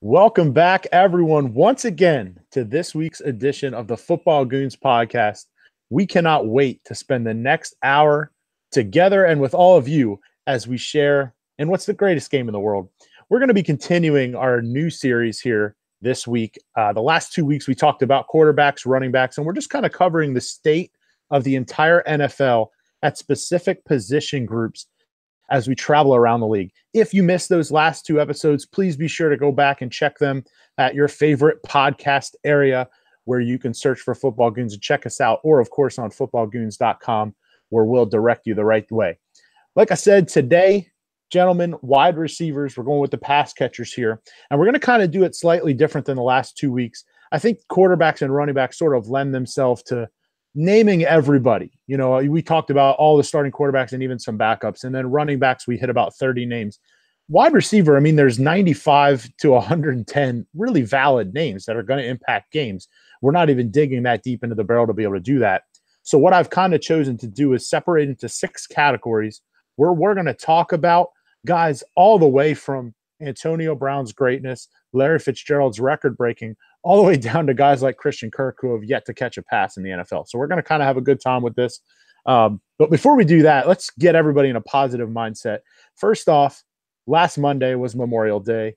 Welcome back, everyone, once again to this week's edition of the Football Goons podcast. We cannot wait to spend the next hour together and with all of you as we share in what's the greatest game in the world. We're going to be continuing our new series here this week. The last 2 weeks, we talked about quarterbacks, running backs, and we're just kind of covering the state of the entire NFL at specific position groups as we travel around the league. If you missed those last 2 episodes, please be sure to go back and check them at your favorite podcast area where you can search for Football Goons and check us out, or of course on footballgoons.com, where we'll direct you the right way. Like I said, today, gentlemen, wide receivers, we're going with the pass catchers here, and we're going to kind of do it slightly different than the last 2 weeks. I think quarterbacks and running backs sort of lend themselves to naming everybody. You know, we talked about all the starting quarterbacks and even some backups, and then running backs, we hit about 30 names. Wide receiver, I mean, there's 95 to 110 really valid names that are going to impact games. We're not even digging that deep into the barrel to be able to do that. So what I've kind of chosen to do is separate into 6 categories where we're going to talk about guys all the way from Antonio Brown's greatness, Larry Fitzgerald's record-breaking, all the way down to guys like Christian Kirk who have yet to catch a pass in the NFL. So we're going to kind of have a good time with this. But before we do that, let's get everybody in a positive mindset. First off, last Monday was Memorial Day,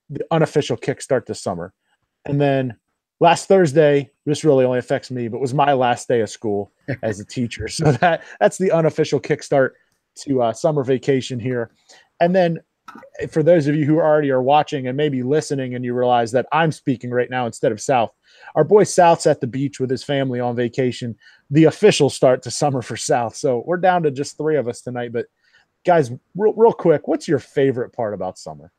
the unofficial kickstart to summer. And then last Thursday, this really only affects me, but was my last day of school as a teacher. So that's the unofficial kickstart to summer vacation here. And then for those of you who already are watching and maybe listening and you realize that I'm speaking right now instead of South, our boy South's at the beach with his family on vacation, the official start to summer for South. So we're down to just 3 of us tonight. But guys, real quick, what's your favorite part about summer?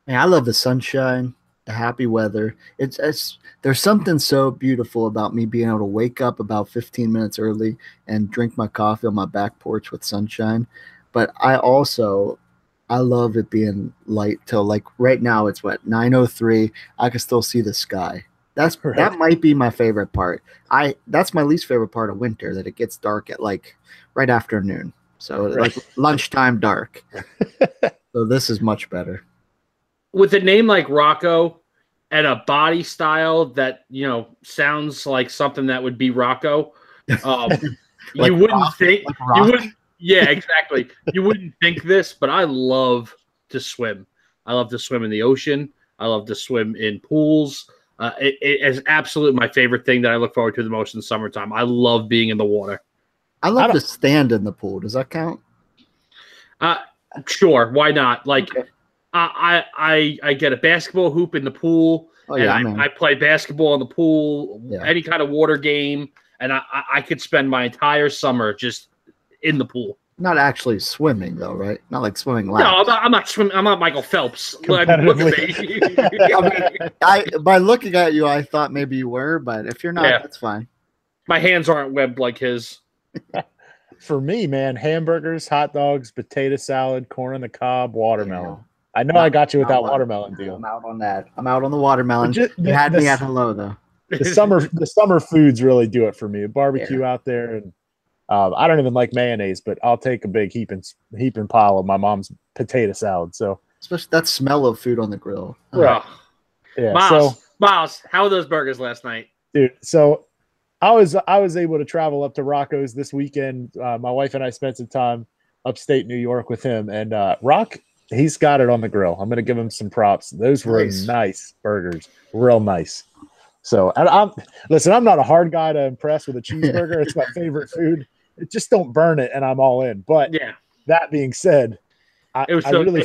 Man, I love the sunshine, the happy weather. There's something so beautiful about me being able to wake up about 15 minutes early and drink my coffee on my back porch with sunshine. But I love it being light till like right now it's 9:03. I can still see the sky. That might be my favorite part. That's my least favorite part of winter, that it gets dark at like right after noon. So like lunchtime dark. So this is much better. With a name like Rocco and a body style that, sounds like something that would be Rocco, Like you wouldn't think like you wouldn't. Yeah, exactly. You wouldn't think this, but I love to swim. I love to swim in the ocean. I love to swim in pools. It is absolutely my favorite thing that I look forward to the most in the summertime. I love being in the water. I love to stand in the pool. Does that count? Sure. Why not? Like, Okay. I get a basketball hoop in the pool, and I play basketball in the pool, any kind of water game, and I could spend my entire summer just in the pool. Not actually swimming though, right? Not like swimming laps. No, I'm not swimming. I'm not Michael Phelps. Look at me. By looking at you, I thought maybe you were, but if you're not, that's fine. My hands aren't webbed like his. For me, man, hamburgers, hot dogs, potato salad, corn on the cob, watermelon. Yeah. I know I got you with that watermelon deal. I'm out on that. I'm out on the watermelon. You had me at hello though. The summer foods really do it for me. A barbecue out there, and I don't even like mayonnaise, but I'll take a big heaping pile of my mom's potato salad. So especially that smell of food on the grill. Right. Yeah. Miles, how were those burgers last night? Dude, so I was able to travel up to Rocco's this weekend. My wife and I spent some time upstate New York with him, and Rock, he's got it on the grill. I'm going to give him some props. Those were nice burgers, real nice. So, and I'm not a hard guy to impress with a cheeseburger. It's my favorite food. Just don't burn it, and I'm all in. But that being said, I really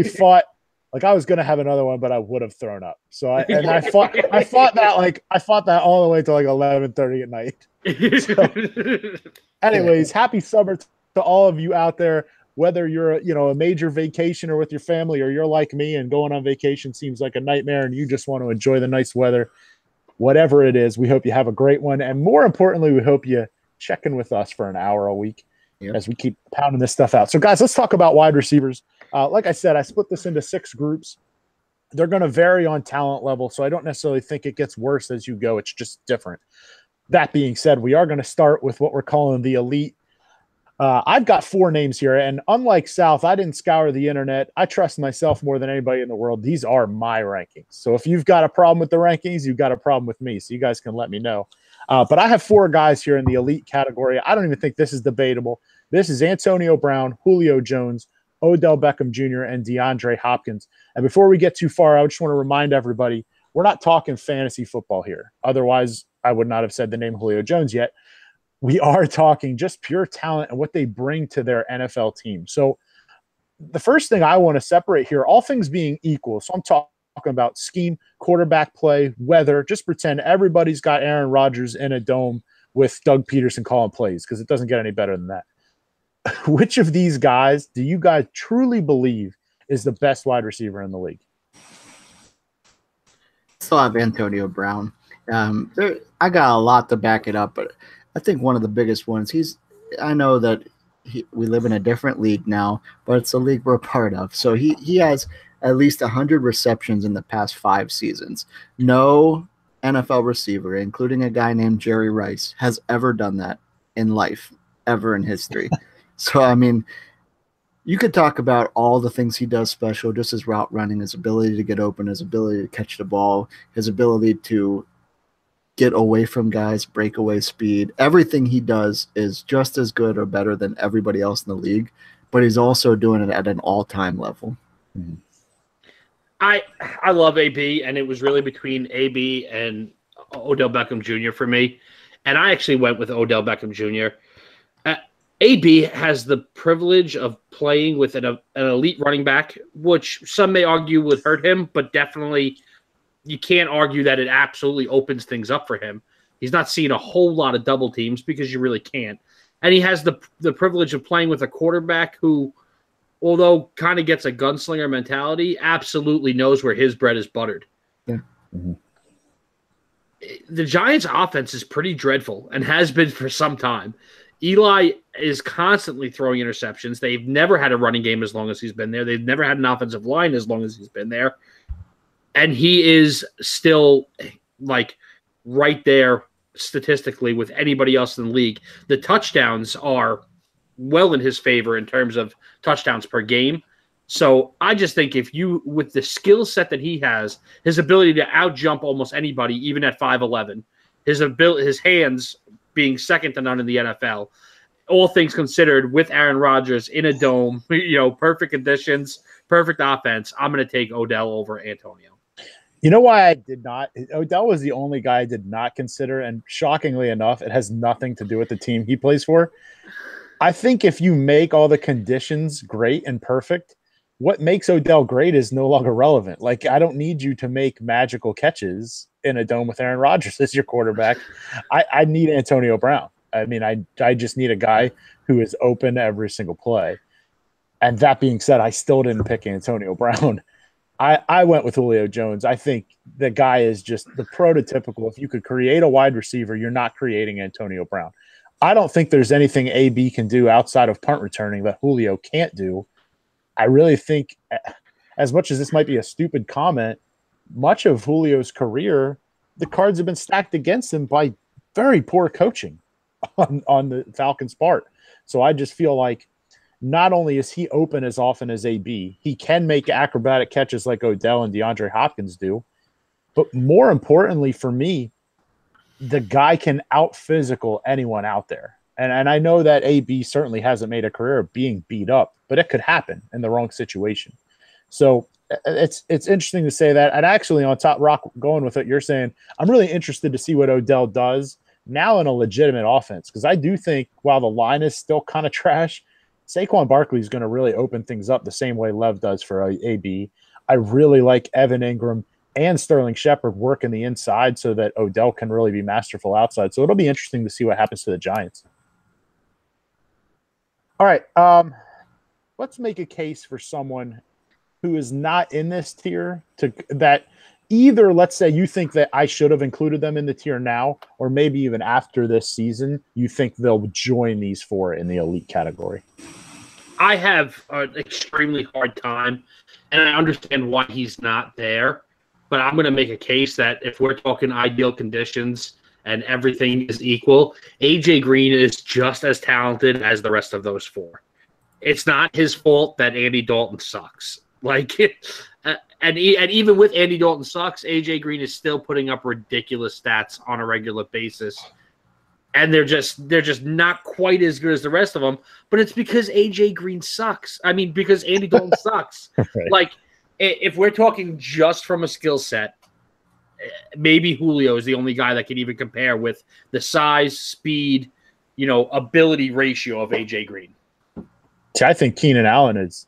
fought. Like I was gonna have another one, but I would have thrown up. So I fought that all the way to like 11:30 at night. So, anyways, happy summer to all of you out there. Whether you're a major vacation or with your family, or you're like me and going on vacation seems like a nightmare, and you just want to enjoy the nice weather. Whatever it is, we hope you have a great one, and more importantly, we hope you check in with us for an hour a week as we keep pounding this stuff out. So, guys, let's talk about wide receivers. Like I said, I split this into 6 groups. They're going to vary on talent level, so I don't necessarily think it gets worse as you go. It's just different. That being said, we are going to start with what we're calling the elite. I've got 4 names here, and unlike South, I didn't scour the internet. I trust myself more than anybody in the world. These are my rankings. So if you've got a problem with the rankings, you've got a problem with me. So you guys can let me know. But I have 4 guys here in the elite category. I don't even think this is debatable. This is Antonio Brown, Julio Jones, Odell Beckham Jr., and DeAndre Hopkins. And before we get too far, I just want to remind everybody, we're not talking fantasy football here. Otherwise, I would not have said the name Julio Jones yet. We are talking just pure talent and what they bring to their NFL team. So the first thing I want to separate here, all things being equal, so I'm talking about scheme, quarterback play, weather, just pretend everybody's got Aaron Rodgers in a dome with Doug Peterson calling plays, because it doesn't get any better than that. Which of these guys do you guys truly believe is the best wide receiver in the league? Still have Antonio Brown. I got a lot to back it up, but I think one of the biggest ones, I know that we live in a different league now, but it's a league we're a part of. So he has at least 100 receptions in the past 5 seasons. No NFL receiver, including a guy named Jerry Rice, has ever done that in life, ever in history. So, I mean, you could talk about all the things he does special, just his route running, his ability to get open, his ability to catch the ball, his ability to get away from guys, breakaway speed. Everything he does is just as good or better than everybody else in the league, but he's also doing it at an all-time level. Mm-hmm. I love AB, and it was really between AB and Odell Beckham Jr. for me, and I actually went with Odell Beckham Jr. AB has the privilege of playing with an elite running back, which some may argue would hurt him, but definitely you can't argue that it absolutely opens things up for him. He's not seeing a whole lot of double teams because you really can't. And he has the privilege of playing with a quarterback who, although kind of gets a gunslinger mentality, absolutely knows where his bread is buttered. Yeah. Mm-hmm. The Giants' offense is pretty dreadful and has been for some time. Eli is constantly throwing interceptions. They've never had a running game as long as he's been there. They've never had an offensive line as long as he's been there. And he is still like right there statistically with anybody else in the league. The touchdowns are well in his favor in terms of touchdowns per game. So I just think with the skill set that he has, his ability to outjump almost anybody, even at 5'11", his hands being second to none in the NFL, all things considered, with Aaron Rodgers in a dome, perfect conditions, perfect offense, I'm going to take Odell over Antonio. You know why I did not? Odell was the only guy I did not consider, and shockingly enough, it has nothing to do with the team he plays for. I think if you make all the conditions great and perfect, what makes Odell great is no longer relevant. Like, I don't need you to make magical catches in a dome with Aaron Rodgers as your quarterback. I need Antonio Brown. I mean, I just need a guy who is open every single play. And that being said, I still didn't pick Antonio Brown. I went with Julio Jones. I think the guy is just the prototypical. If you could create a wide receiver, you're not creating Antonio Brown. I don't think there's anything AB can do outside of punt returning that Julio can't do. I really think, as much as this might be a stupid comment, much of Julio's career, the cards have been stacked against him by very poor coaching on the Falcons' part. So I just feel like not only is he open as often as AB, he can make acrobatic catches like Odell and DeAndre Hopkins do. But more importantly for me, the guy can out-physical anyone out there. And I know that AB certainly hasn't made a career of being beat up, but it could happen in the wrong situation. So it's interesting to say that. And actually, on top, Rock, going with what you're saying, I'm really interested to see what Odell does now in a legitimate offense, because I do think while the line is still kind of trash, Saquon Barkley is going to really open things up the same way Lev does for AB. I really like Evan Ingram and Sterling Shepard working the inside so that Odell can really be masterful outside. So it'll be interesting to see what happens to the Giants. All right, let's make a case for someone who is not in this tier that either, let's say, you think that I should have included them in the tier now, or maybe even after this season, you think they'll join these 4 in the elite category. I have an extremely hard time, and I understand why he's not there, but I'm going to make a case that if we're talking ideal conditions, and everything is equal, AJ Green is just as talented as the rest of those four. It's not his fault that Andy Dalton sucks. Like, and even with Andy Dalton sucks, AJ Green is still putting up ridiculous stats on a regular basis. And they're just not quite as good as the rest of them. But it's because AJ Green sucks. I mean, because Andy Dalton sucks. Right. Like, if we're talking just from a skill set, maybe Julio is the only guy that can even compare with the size, speed, ability ratio of AJ Green. See, I think Keenan Allen is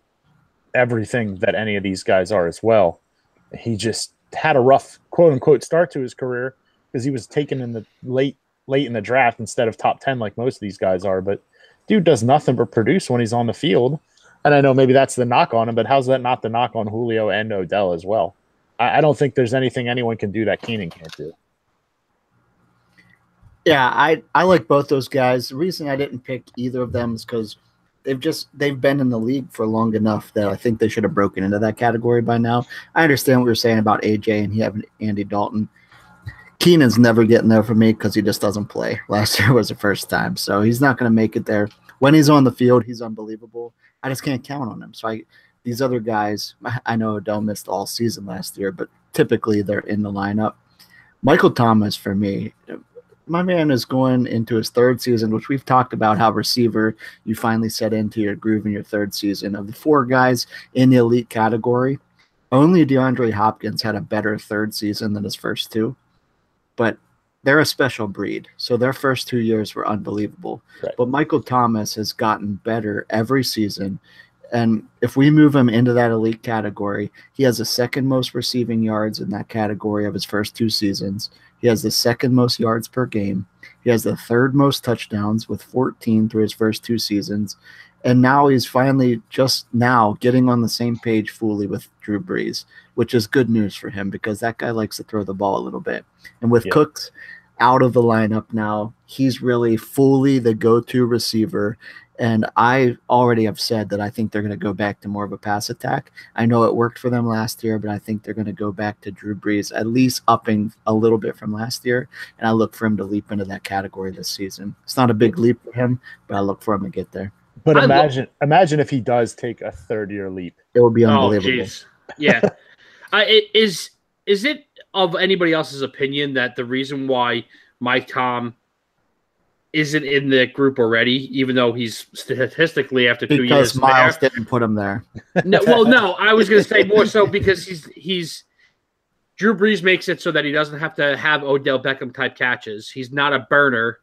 everything that any of these guys are as well. He just had a rough, quote unquote, start to his career because he was taken in the late in the draft instead of top 10 like most of these guys are. But dude does nothing but produce when he's on the field. And I know maybe that's the knock on him, but how's that not the knock on Julio and Odell as well? I don't think there's anything anyone can do that Keenan can't do. Yeah, I like both those guys. The reason I didn't pick either of them is because they've been in the league for long enough that I think they should have broken into that category by now. I understand what you're saying about AJ and he having Andy Dalton. Keenan's never getting there for me because he just doesn't play. Last year was the first time, so he's not going to make it there. When he's on the field, he's unbelievable. I just can't count on him. So these other guys, I know Odell missed all season last year, but typically they're in the lineup. Michael Thomas, for me, my man is going into his third season, which we've talked about how receiver you finally set into your groove in your third season. Of the four guys in the elite category, only DeAndre Hopkins had a better third season than his first two. But they're a special breed. So their first 2 years were unbelievable. Right. But Michael Thomas has gotten better every season. And if we move him into that elite category, he has the second most receiving yards in that category of his first 2 seasons. He has the second most yards per game. He has the third most touchdowns with 14 through his first 2 seasons. And now he's finally just now getting on the same page fully with Drew Brees, which is good news for him because that guy likes to throw the ball a little bit. And with Cooks out of the lineup now, he's really fully the go-to receiver. And I already have said that I think they're going to go back to more of a pass attack. I know it worked for them last year, but I think they're going to go back to Drew Brees, at least upping a little bit from last year. And I look for him to leap into that category this season. It's not a big leap for him, but I look for him to get there. But imagine if he does take a third-year leap. It would be unbelievable. Yeah. Is it of anybody else's opinion that the reason why Mike Tom isn't in the group already, even though he's statistically after 2 years because Miles didn't put him there? No, I was going to say more so because he's Drew Brees makes it so that he doesn't have to have Odell Beckham type catches. He's not a burner.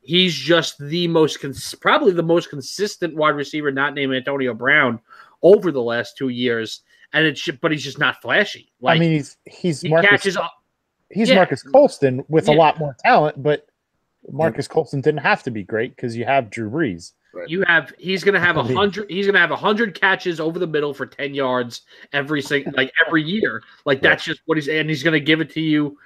He's just probably the most consistent wide receiver, not named Antonio Brown, over the last 2 years. But he's just not flashy. Like, I mean, he's Marcus Marcus Colston with a lot more talent, but Marcus Colston didn't have to be great because you have Drew Brees. Right. He's going to have 100. He's going to have 100 catches over the middle for 10 yards every year. Like that's just what he's going to give it to you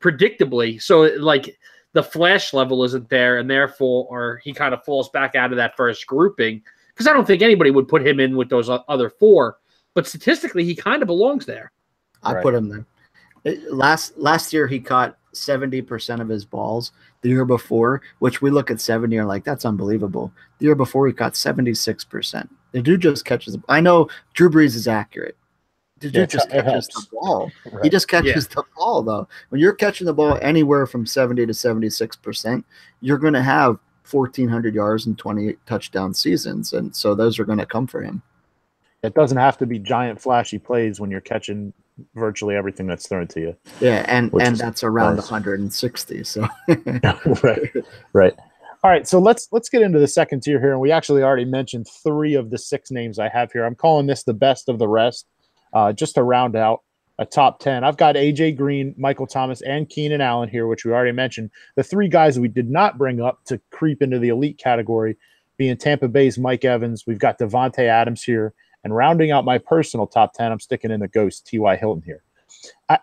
predictably. So like the flash level isn't there, and therefore, he kind of falls back out of that first grouping because I don't think anybody would put him in with those other four. But statistically, he kind of belongs there. I put him there. Last year, he caught 70% of his balls. The year before, which we look at 70 and like, that's unbelievable. The year before, he caught 76%. The dude just catches – I know Drew Brees is accurate. The dude just catches the ball. Right. He just catches the ball, though. When you're catching the ball anywhere from 70 to 76%, you're going to have 1,400 yards and 20 touchdown seasons. And so those are going to come for him. It doesn't have to be giant flashy plays when you're catching virtually everything that's thrown to you. Yeah, and that's around 160. So right. All right, so let's get into the second tier here, and we actually already mentioned 3 of the 6 names I have here. I'm calling this the best of the rest, just to round out a top 10. I've got AJ Green, Michael Thomas, and Keenan Allen here, which we already mentioned. The 3 guys we did not bring up to creep into the elite category being Tampa Bay's Mike Evans. We've got Devontae Adams here. And rounding out my personal top 10, I'm sticking in the ghost, T.Y. Hilton here.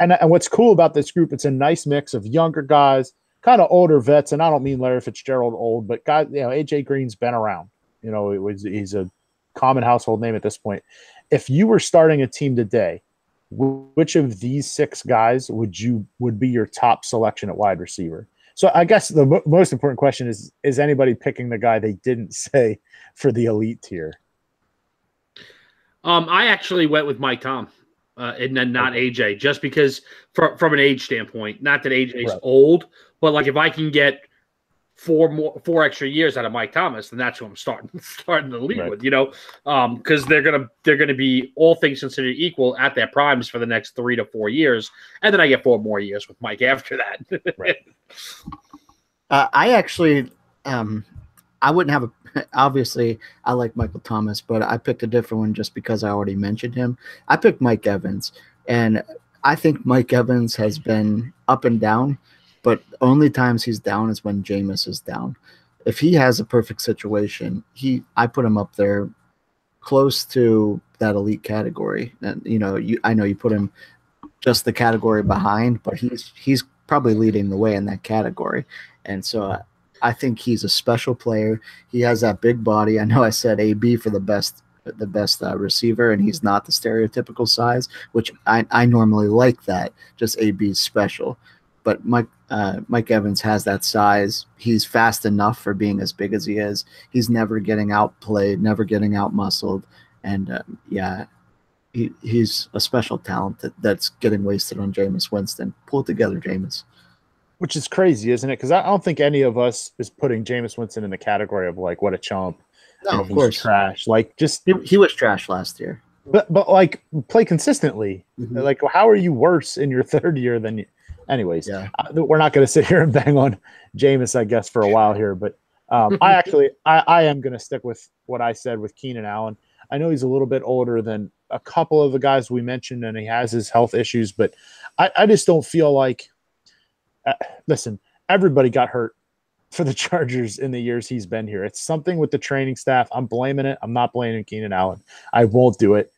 And what's cool about this group, it's a nice mix of younger guys, kind of older vets, and I don't mean Larry Fitzgerald old, but guys, A.J. Green's been around. He's a common household name at this point. If you were starting a team today, which of these 6 guys would be your top selection at wide receiver? So I guess the most important question is anybody picking the guy they didn't say for the elite tier? I actually went with Mike Tom, and then not AJ, just because from an age standpoint. Not that AJ's old, but like if I can get four extra years out of Mike Thomas, then that's who I'm starting the league with. Because they're gonna be, all things considered equal, at their primes for the next 3 to 4 years, and then I get 4 more years with Mike after that. Right. I actually, I wouldn't have obviously I like Michael Thomas, but I picked a different one just because I already mentioned him. I picked Mike Evans, and I think Mike Evans has been up and down, but only times he's down is when Jameis is down. If he has a perfect situation, I put him up there close to that elite category. And I know you put him just the category behind, but he's probably leading the way in that category. And so I think he's a special player. He has that big body. I know I said AB for the best receiver, and he's not the stereotypical size, which I normally like that. Just AB's special. But Mike Evans has that size. He's fast enough for being as big as he is. He's never getting outplayed, never getting outmuscled. And, he's a special talent that's getting wasted on Jameis Winston. Pull it together, Jameis. Which is crazy, isn't it? Because I don't think any of us is putting Jameis Winston in the category of like, what a chump. No, of course. Trash. Like, just he was trash last year. But like, play consistently. Mm-hmm. Like, how are you worse in your third year than you? Anyways, yeah. We're not going to sit here and bang on Jameis, I guess, for a while here. But I am going to stick with what I said with Keenan Allen. I know he's a little bit older than a couple of the guys we mentioned, and he has his health issues, but I just don't feel like listen, everybody got hurt for the Chargers in the years he's been here. It's something with the training staff. I'm blaming it. I'm not blaming Keenan Allen. I won't do it.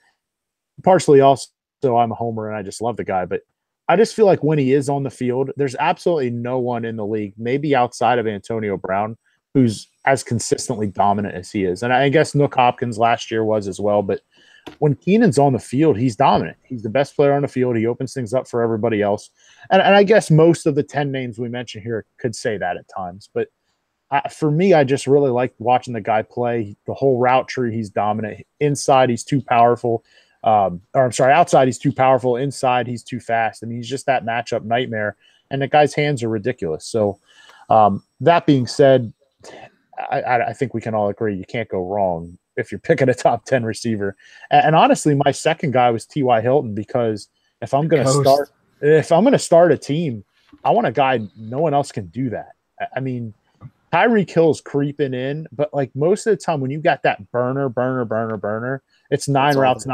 Partially also, I'm a homer and I just love the guy, but I just feel like when he is on the field, there's absolutely no one in the league, maybe outside of Antonio Brown, who's as consistently dominant as he is. And I guess Nook Hopkins last year was as well, but when Keenan's on the field, he's dominant. He's the best player on the field. He opens things up for everybody else. And I guess most of the 10 names we mentioned here could say that at times. But for me, I just really like watching the guy play. The whole route tree, he's dominant. Inside, he's too powerful. Outside, he's too powerful. Inside, he's too fast. I mean, he's just that matchup nightmare. And the guy's hands are ridiculous. So that being said, I think we can all agree you can't go wrong if you're picking a top 10 receiver. And honestly, my second guy was T.Y. Hilton, because if I'm going to start a team, I want a guy no one else can do that. I mean, Tyreek Hill's creeping in, but like most of the time when you got that burner, it's nine routes.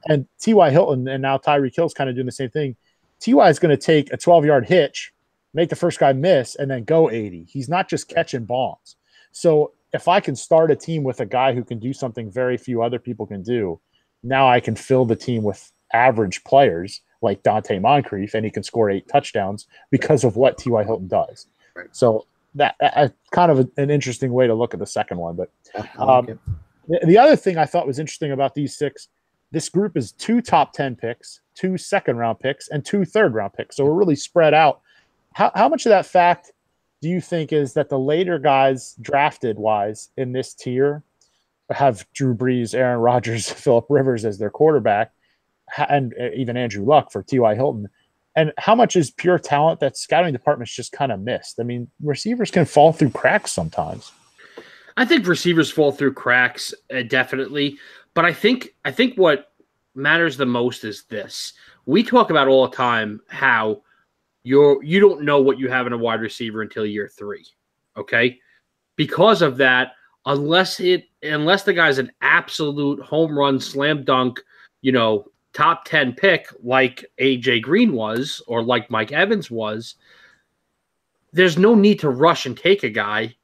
And T.Y. Hilton and now Tyreek Hill's kind of doing the same thing. T.Y. is going to take a 12-yard hitch, make the first guy miss, and then go 80. He's not just catching bombs. So if I can start a team with a guy who can do something very few other people can do, now I can fill the team with average players like Dante Moncrief, and he can score 8 touchdowns because of what T.Y. Hilton does. Right. So that kind of an interesting way to look at the second one. But the other thing I thought was interesting about these 6, this group is 2 top 10 picks, 2 second-round picks, and 2 third-round picks. So we're really spread out. How much of that fact do you think is that the later guys drafted-wise in this tier have Drew Brees, Aaron Rodgers, Phillip Rivers as their quarterback, and even Andrew Luck for T.Y. Hilton? And how much is pure talent that scouting departments just kind of missed? I mean, receivers can fall through cracks sometimes. I think receivers fall through cracks, definitely. But I think what matters the most is this. We talk about all the time how you don't know what you have in a wide receiver until year 3, okay? Because of that, unless the guy's an absolute home run, slam dunk, top 10 pick like AJ Green was or like Mike Evans was, there's no need to rush and take a guy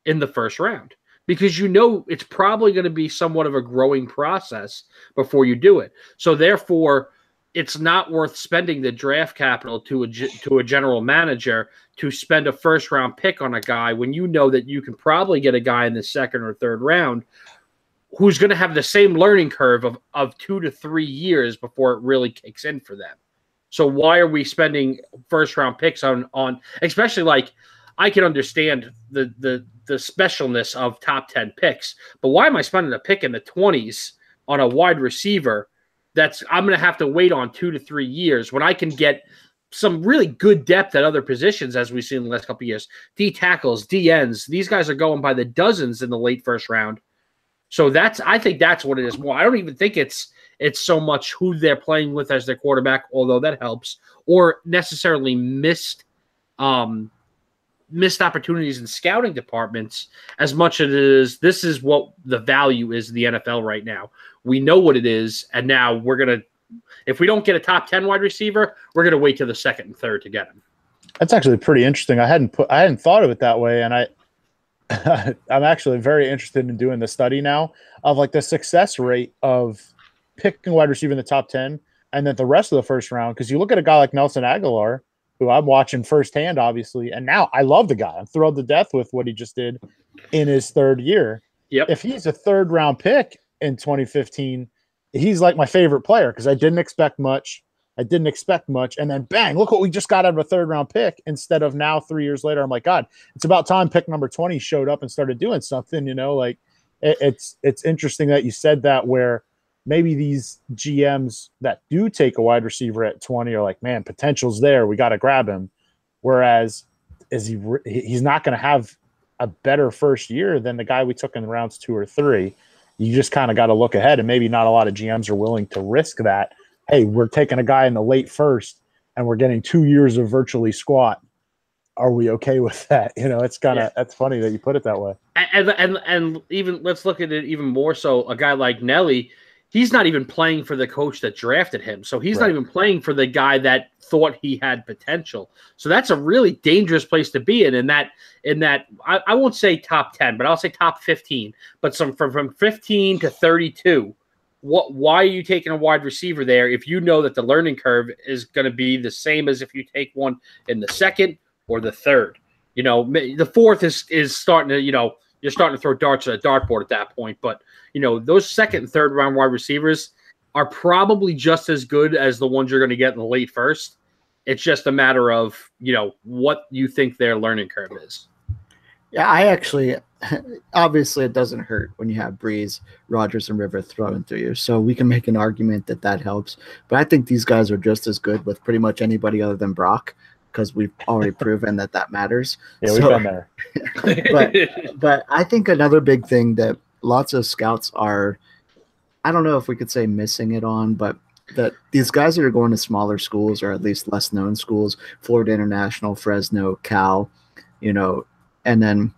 in the first round, because it's probably going to be somewhat of a growing process before you do it. So therefore, it's not worth spending the draft capital to a general manager to spend a first-round pick on a guy when you know that you can probably get a guy in the second or third round who's going to have the same learning curve of 2 to 3 years before it really kicks in for them. So why are we spending first round picks on especially like I can understand the specialness of top 10 picks, but why am I spending a pick in the 20s on a wide receiver that's I'm going to have to wait on 2 to 3 years when I can get some really good depth at other positions as we've seen in the last couple of years. D tackles, D ends, these guys are going by the dozens in the late first round. So I think that's what it is more. I don't even think it's so much who they're playing with as their quarterback, although that helps, or necessarily missed opportunities in scouting departments as much as it is this is what the value is in the NFL right now. We know what it is, and now we're going to if we don't get a top 10 wide receiver, we're going to wait till the second and third to get him. That's actually pretty interesting. I hadn't thought of it that way, and I'm actually very interested in doing the study now of like the success rate of picking wide receiver in the top 10 and then the rest of the first round. Because you look at a guy like Nelson Aguilar, who I'm watching firsthand, obviously, and now I love the guy. I'm thrilled to death with what he just did in his third year. Yep. If he's a third round pick in 2015, he's like my favorite player because I didn't expect much. And then bang, look what we just got out of a third round pick instead of now 3 years later. I'm like, God, it's about time pick number 20 showed up and started doing something, like it's interesting that you said that where maybe these GMs that do take a wide receiver at 20 are like, man, potential's there. We got to grab him. Whereas he's not going to have a better first year than the guy we took in rounds 2 or 3. You just kind of got to look ahead, and maybe not a lot of GMs are willing to risk that. Hey, we're taking a guy in the late first and we're getting 2 years of virtually squat. Are we okay with that? It's kind of that's funny that you put it that way. And even let's look at it even more so. A guy like Nelly, he's not even playing for the coach that drafted him. So he's not even playing for the guy that thought he had potential. So that's a really dangerous place to be in that I won't say top 10, but I'll say top 15. But from 15 to 32. Why are you taking a wide receiver there if you know that the learning curve is going to be the same as if you take one in the second or the third? The fourth is starting to, you're starting to throw darts at a dartboard at that point. But, those second and third round wide receivers are probably just as good as the ones you're going to get in the late first. It's just a matter of, what you think their learning curve is. Yeah, I actually obviously it doesn't hurt when you have Breeze, Rodgers, and River throwing through you. So we can make an argument that helps. But I think these guys are just as good with pretty much anybody other than Brock because we've already proven that matters. Yeah, we've been there. but I think another big thing that lots of scouts are, I don't know if we could say missing it on, but that these guys that are going to smaller schools or at least less known schools, Florida International, Fresno, Cal, and then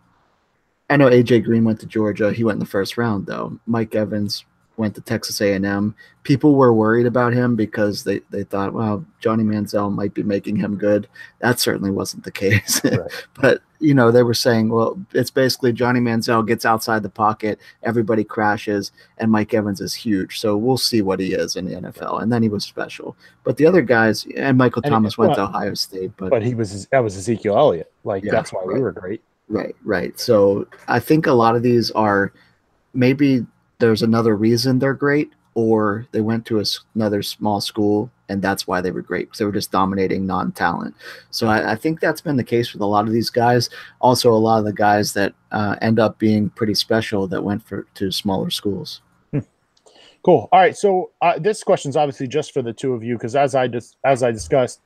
I know AJ Green went to Georgia. He went in the first round, though. Mike Evans went to Texas A&M. People were worried about him because they thought, well, Johnny Manziel might be making him good. That certainly wasn't the case. Right. But, they were saying, well, it's basically Johnny Manziel gets outside the pocket, everybody crashes, and Mike Evans is huge. So we'll see what he is in the NFL. And then he was special. But the other guys, and Michael Thomas went to Ohio State. But that was Ezekiel Elliott. That's why we were great. Right. So I think a lot of these are maybe there's another reason they're great, or they went to another small school and that's why they were great because they were just dominating non-talent. So I think that's been the case with a lot of these guys. Also, a lot of the guys that end up being pretty special that went to smaller schools. Cool. All right. So this question is obviously just for the two of you because as I discussed,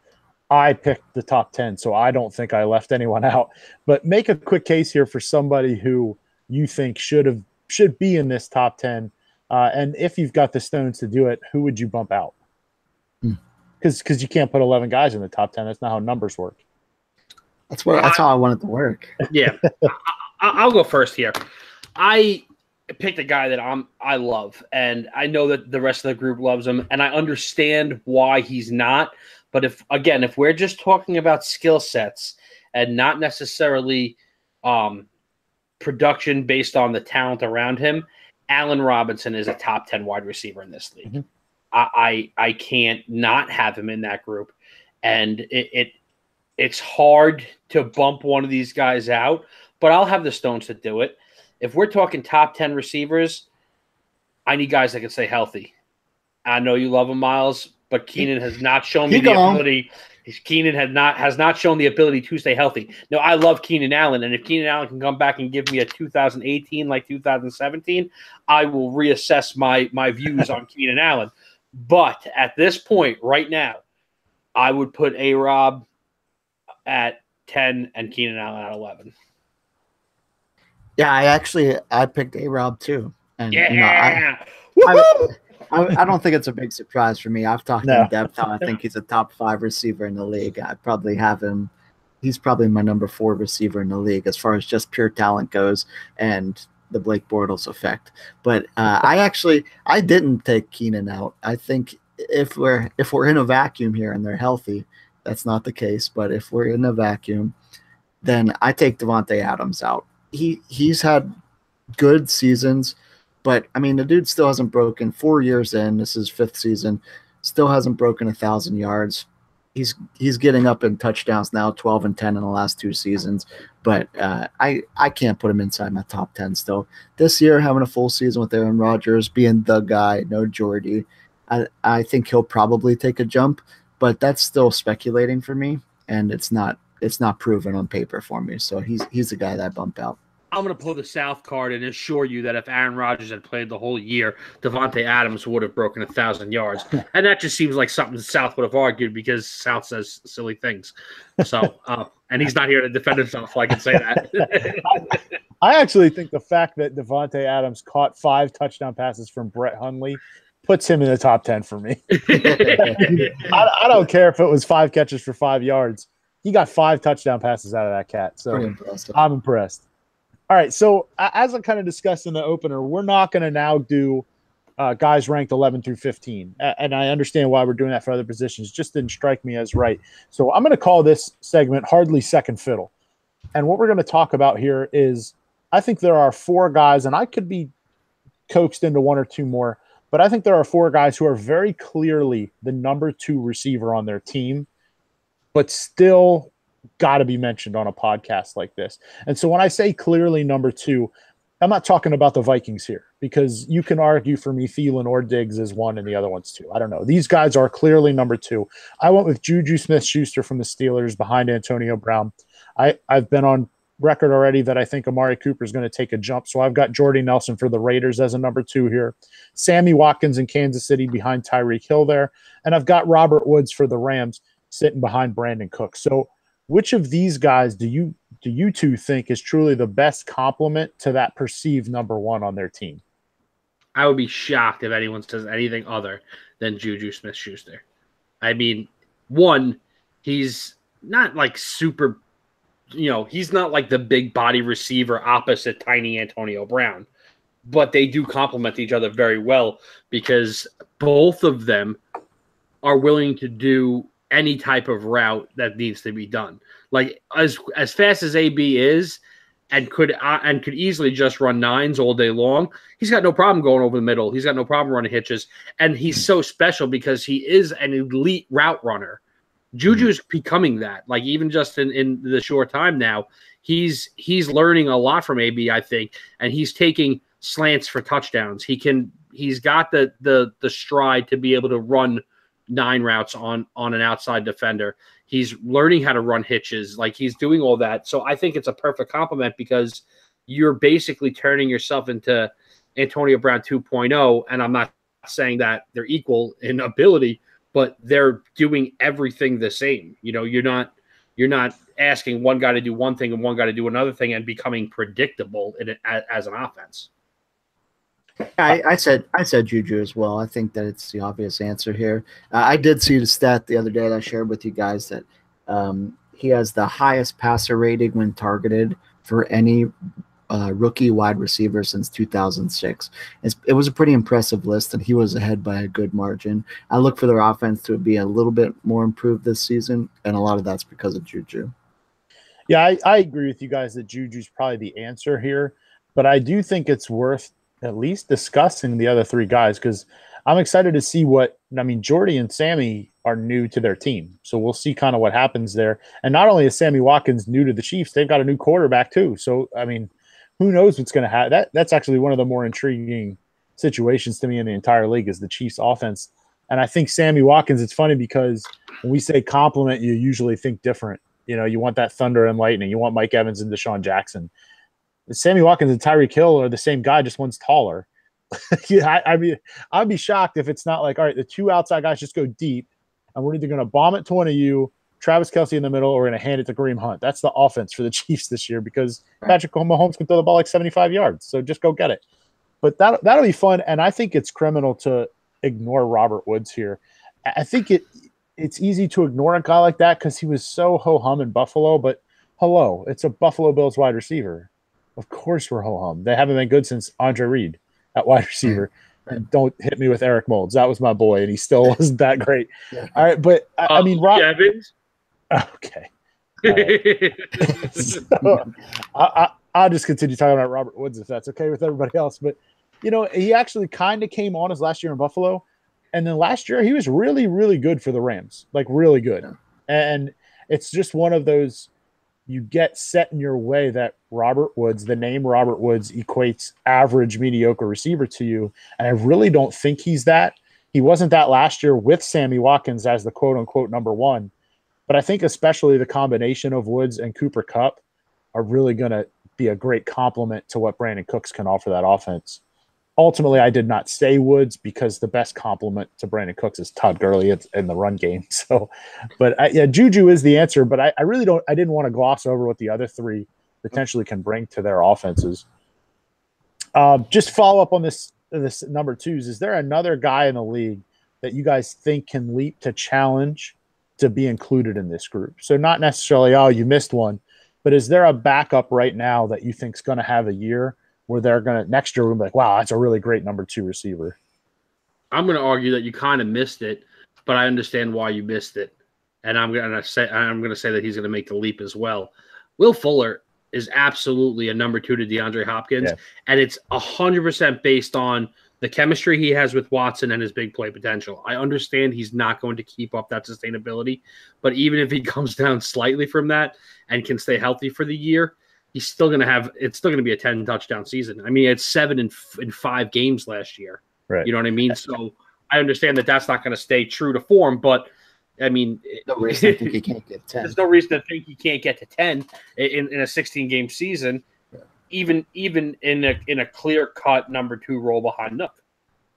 I picked the top 10, so I don't think I left anyone out. But make a quick case here for somebody who you think should be in this top 10. And if you've got the stones to do it, who would you bump out? Because you can't put 11 guys in the top 10. That's not how numbers work. That's how I want it to work. Yeah. I'll go first here. I picked a guy that I love, and I know that the rest of the group loves him, and I understand why he's not. But if we're just talking about skill sets and not necessarily production based on the talent around him, Allen Robinson is a top 10 wide receiver in this league. Mm-hmm. I can't not have him in that group. And it's hard to bump one of these guys out, but I'll have the stones to do it. If we're talking top 10 receivers, I need guys that can stay healthy. I know you love him, Miles. but Keenan has not shown me He the gone. ability. Keenan has not shown the ability to stay healthy. No, I love Keenan Allen, and if Keenan Allen can come back and give me a 2018 like 2017, I will reassess my views on Keenan Allen. But at this point, right now, I would put A-Rob at 10 and Keenan Allen at 11. Yeah, I picked A-Rob too. And Yeah. I don't think it's a big surprise for me. I've talked in depth how I think he's a top 5 receiver in the league. I probably have him. He's probably my number 4 receiver in the league as far as just pure talent goes and the Blake Bortles effect. But I didn't take Keenan out. I think if we're in a vacuum here and they're healthy, that's not the case. But if we're in a vacuum, then I take Davante Adams out. He's had good seasons, but I mean the dude still hasn't broken 4 years in. This is 5th season, still hasn't broken 1,000 yards. He's getting up in touchdowns now, 12 and 10 in the last 2 seasons. But I can't put him inside my top 10 still. This year, having a full season with Aaron Rodgers, being the guy, no Jordy, I think he'll probably take a jump, but that's still speculating for me, and it's not proven on paper for me. So he's the guy that I bump out. I'm going to pull the South card and assure you that if Aaron Rodgers had played the whole year, Davante Adams would have broken 1,000 yards. And that just seems like something the South would have argued because South says silly things. So, and he's not here to defend himself, so I can say that. I actually think the fact that Davante Adams caught 5 touchdown passes from Brett Hundley puts him in the top 10 for me. I don't care if it was 5 catches for 5 yards. He got 5 touchdown passes out of that cat. So I'm impressed. All right, so as I kind of discussed in the opener, we're not going to now do guys ranked 11 through 15. And I understand why we're doing that for other positions. It just didn't strike me as right. So I'm going to call this segment Hardly Second Fiddle. And what we're going to talk about here is I think there are 4 guys, and I could be coaxed into 1 or 2 more, but I think there are 4 guys who are very clearly the number 2 receiver on their team, but still got to be mentioned on a podcast like this. And so when I say clearly number 2, I'm not talking about the Vikings here, because you can argue for me Thielen or Diggs is 1 and the other one's 2. I don't know. These guys are clearly number 2. I went with Juju Smith-Schuster from the Steelers behind Antonio Brown. I've been on record already that I think Amari Cooper is going to take a jump. So I've got Jordy Nelson for the Raiders as a number 2 here. Sammy Watkins in Kansas City behind Tyreek Hill there. And I've got Robert Woods for the Rams sitting behind Brandon Cooks. So which of these guys do you two think is truly the best complement to that perceived number 1 on their team? I would be shocked if anyone says anything other than Juju Smith-Schuster. I mean, 1, he's not like super, he's not like the big body receiver opposite tiny Antonio Brown, but they do complement each other very well because both of them are willing to do any type of route that needs to be done. Like as fast as AB is and could easily just run 9s all day long, he's got no problem going over the middle. He's got no problem running hitches. And he's so special because he is an elite route runner. Juju's becoming that. Like even just in the short time now, he's learning a lot from AB, I think, and he's taking slants for touchdowns. He's got the stride to be able to run 9 routes on an outside defender. He's learning how to run hitches. Like he's doing all that. So I think it's a perfect compliment because you're basically turning yourself into Antonio Brown 2.0. And I'm not saying that they're equal in ability, but they're doing everything the same. You're not asking one guy to do one thing and one guy to do another thing and becoming predictable in it as an offense. I said Juju as well. I think that it's the obvious answer here. I did see the stat the other day that I shared with you guys that he has the highest passer rating when targeted for any rookie wide receiver since 2006. It was a pretty impressive list, and he was ahead by a good margin. I look for their offense to be a little bit more improved this season, and a lot of that's because of Juju. Yeah, I agree with you guys that Juju's probably the answer here, but I do think it's worth at least discussing the other 3 guys because I'm excited to see Jordy and Sammy are new to their team. So we'll see kind of what happens there. And not only is Sammy Watkins new to the Chiefs, they've got a new quarterback too. So, who knows what's going to happen. That's actually one of the more intriguing situations to me in the entire league is the Chiefs offense And I think Sammy Watkins, it's funny because when we say compliment, you usually think different. You want that thunder and lightning. You want Mike Evans and Deshaun Jackson. Sammy Watkins and Tyreek Hill are the same guy, just one's taller. I'd be shocked if it's not like, all right, the two outside guys just go deep, and we're either going to bomb it to one of you, Travis Kelce in the middle, or we're going to hand it to Kareem Hunt. That's the offense for the Chiefs this year because Patrick Mahomes can throw the ball like 75 yards. So just go get it. But that'll be fun, and I think it's criminal to ignore Robert Woods here. I think it's easy to ignore a guy like that because he was so ho-hum in Buffalo, but hello, it's a Buffalo Bills wide receiver. Of course we're ho-hum. They haven't been good since Andre Reed at wide receiver. And don't hit me with Eric Moulds. That was my boy, and he still wasn't that great. All right, but I mean, Evans. Okay. Right. So, I'll just continue talking about Robert Woods if that's okay with everybody else. But, he actually kind of came on his last year in Buffalo. And then last year, he was really, really good for the Rams, like really good. Yeah. And it's just one of those, you get set in your way that Robert Woods, the name Robert Woods equates average, mediocre receiver to you. And I really don't think he's that. He wasn't that last year with Sammy Watkins as the quote unquote number one. But I think especially the combination of Woods and Cooper Kupp are really going to be a great complement to what Brandon Cooks can offer that offense. Ultimately, I did not say Woods because the best compliment to Brandon Cooks is Todd Gurley in the run game. So, but Juju is the answer. But I really don't. I didn't want to gloss over what the other three potentially can bring to their offenses. Just follow up on this number twos. Is there another guy in the league that you guys think can leap to challenge to be included in this group? So not necessarily, oh, you missed one, but is there a backup right now that you think is going to have a year where they're going to next year we'll be like, wow, that's a really great number two receiver? I'm going to argue that you kind of missed it, but I understand why you missed it. And I'm going to say that he's going to make the leap as well. Will Fuller is absolutely a number two to DeAndre Hopkins. Yeah. And it's 100% based on the chemistry he has with Watson and his big play potential. I understand he's not going to keep up that sustainability, but even if he comes down slightly from that and can stay healthy for the year, it's still going to be a 10 touchdown season. I mean, it's 7 in 5 games last year. Right. You know what I mean? So I understand that that's not going to stay true to form, but I mean, no reason to think he can't get 10. There's no reason to think he can't get to 10 in a 16 game season. Yeah. Even in a clear cut number two role behind Nook.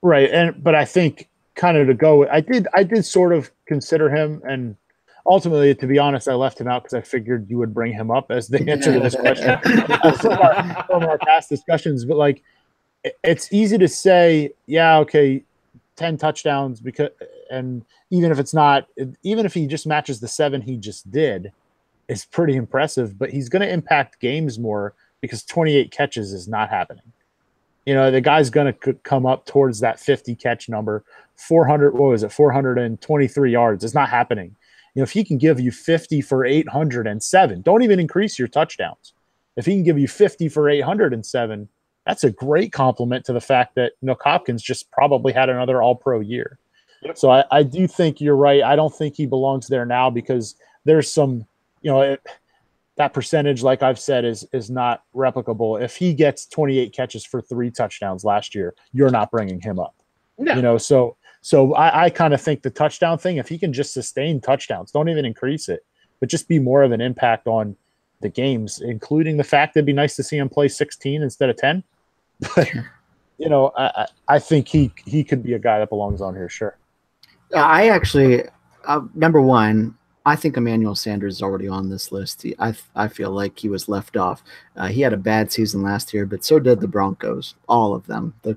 Right. But I think kind of to go, I did sort of consider him, and ultimately, to be honest, I left him out because I figured you would bring him up as the answer to this question from our past discussions. But like, it's easy to say, yeah, okay, 10 touchdowns and even if he just matches the 7 he just did, it's pretty impressive. But he's going to impact games more because 28 catches is not happening. The guy's going to come up towards that 50 catch number. 423 yards is not happening. If he can give you 50 for 807, don't even increase your touchdowns. If he can give you 50 for 807, that's a great compliment to the fact that Nook Hopkins just probably had another all-pro year. Yep. So I do think you're right. I don't think he belongs there now because there's some, that percentage, like I've said, is not replicable. If he gets 28 catches for 3 touchdowns last year, you're not bringing him up. No. So I kind of think the touchdown thing, if he can just sustain touchdowns, don't even increase it, but just be more of an impact on the games, including the fact it'd be nice to see him play 16 instead of 10. But, I think he could be a guy that belongs on here, sure. I actually, number one, I think Emmanuel Sanders is already on this list. I feel like he was left off. He had a bad season last year, but so did the Broncos, all of them. The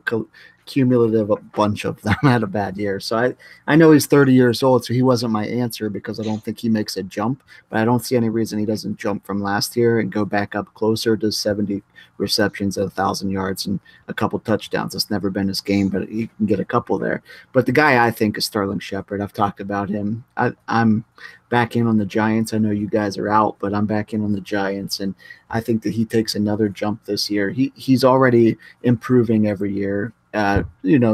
cumulative bunch of them had a bad year. So I know he's 30 years old, so he wasn't my answer because I don't think he makes a jump, but I don't see any reason he doesn't jump from last year and go back up closer to 70 receptions at 1,000 yards and a couple touchdowns. It's never been his game, but he can get a couple there. But the guy I think is Sterling Shepard. I've talked about him. I'm back in on the Giants. I know you guys are out, but I'm back in on the Giants, and I think that he takes another jump this year. He's already improving every year.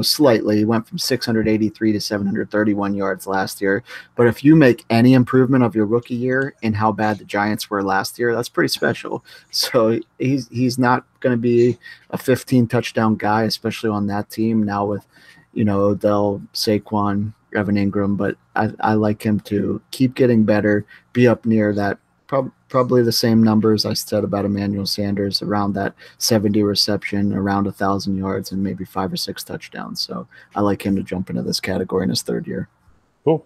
Slightly. He went from 683 to 731 yards last year. But if you make any improvement of your rookie year in how bad the Giants were last year, that's pretty special. So he's not going to be a 15 touchdown guy, especially on that team now with, Odell, Saquon, Evan Ingram, but I like him to keep getting better, be up near that, probably the same numbers I said about Emmanuel Sanders, around that 70 reception, around 1,000 yards, and maybe 5 or 6 touchdowns. So I like him to jump into this category in his third year. Cool.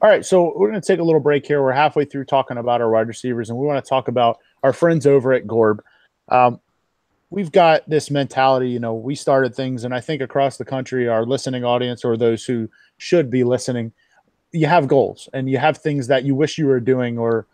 All right, so we're going to take a little break here. We're halfway through talking about our wide receivers, and we want to talk about our friends over at Gorb. We've got this mentality, we started things, and I think across the country, our listening audience or those who should be listening, you have goals and you have things that you wish you were doing or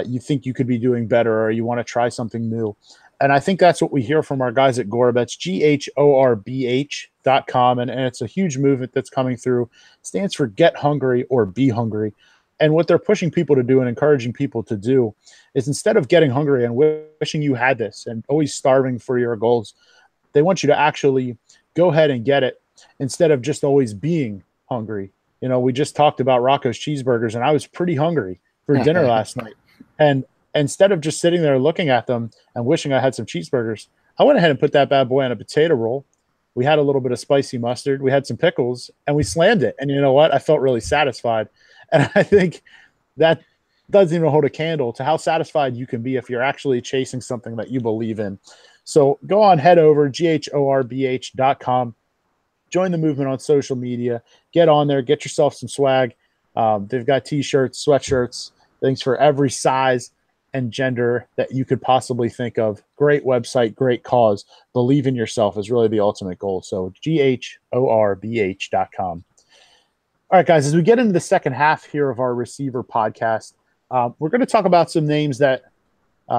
you think you could be doing better, or you want to try something new. And I think that's what we hear from our guys at Gorb. That's GHORBH.com. And it's a huge movement that's coming through. It stands for Get Hungry or Be Hungry. And what they're pushing people to do and encouraging people to do is, instead of getting hungry and wishing you had this and always starving for your goals, they want you to actually go ahead and get it instead of just always being hungry. We just talked about Rocco's Cheeseburgers, and I was pretty hungry for dinner last night. And instead of just sitting there looking at them and wishing I had some cheeseburgers, I went ahead and put that bad boy on a potato roll. We had a little bit of spicy mustard. We had some pickles, and we slammed it. And you know what? I felt really satisfied. And I think that doesn't even hold a candle to how satisfied you can be if you're actually chasing something that you believe in. So go on, head over, GHORBH.com. Join the movement on social media. Get on there. Get yourself some swag. They've got T-shirts, sweatshirts, things for every size and gender that you could possibly think of. Great website, great cause. Believe in yourself is really the ultimate goal. So GHORBH.com. All right, guys, as we get into the second half here of our receiver podcast, we're going to talk about some names that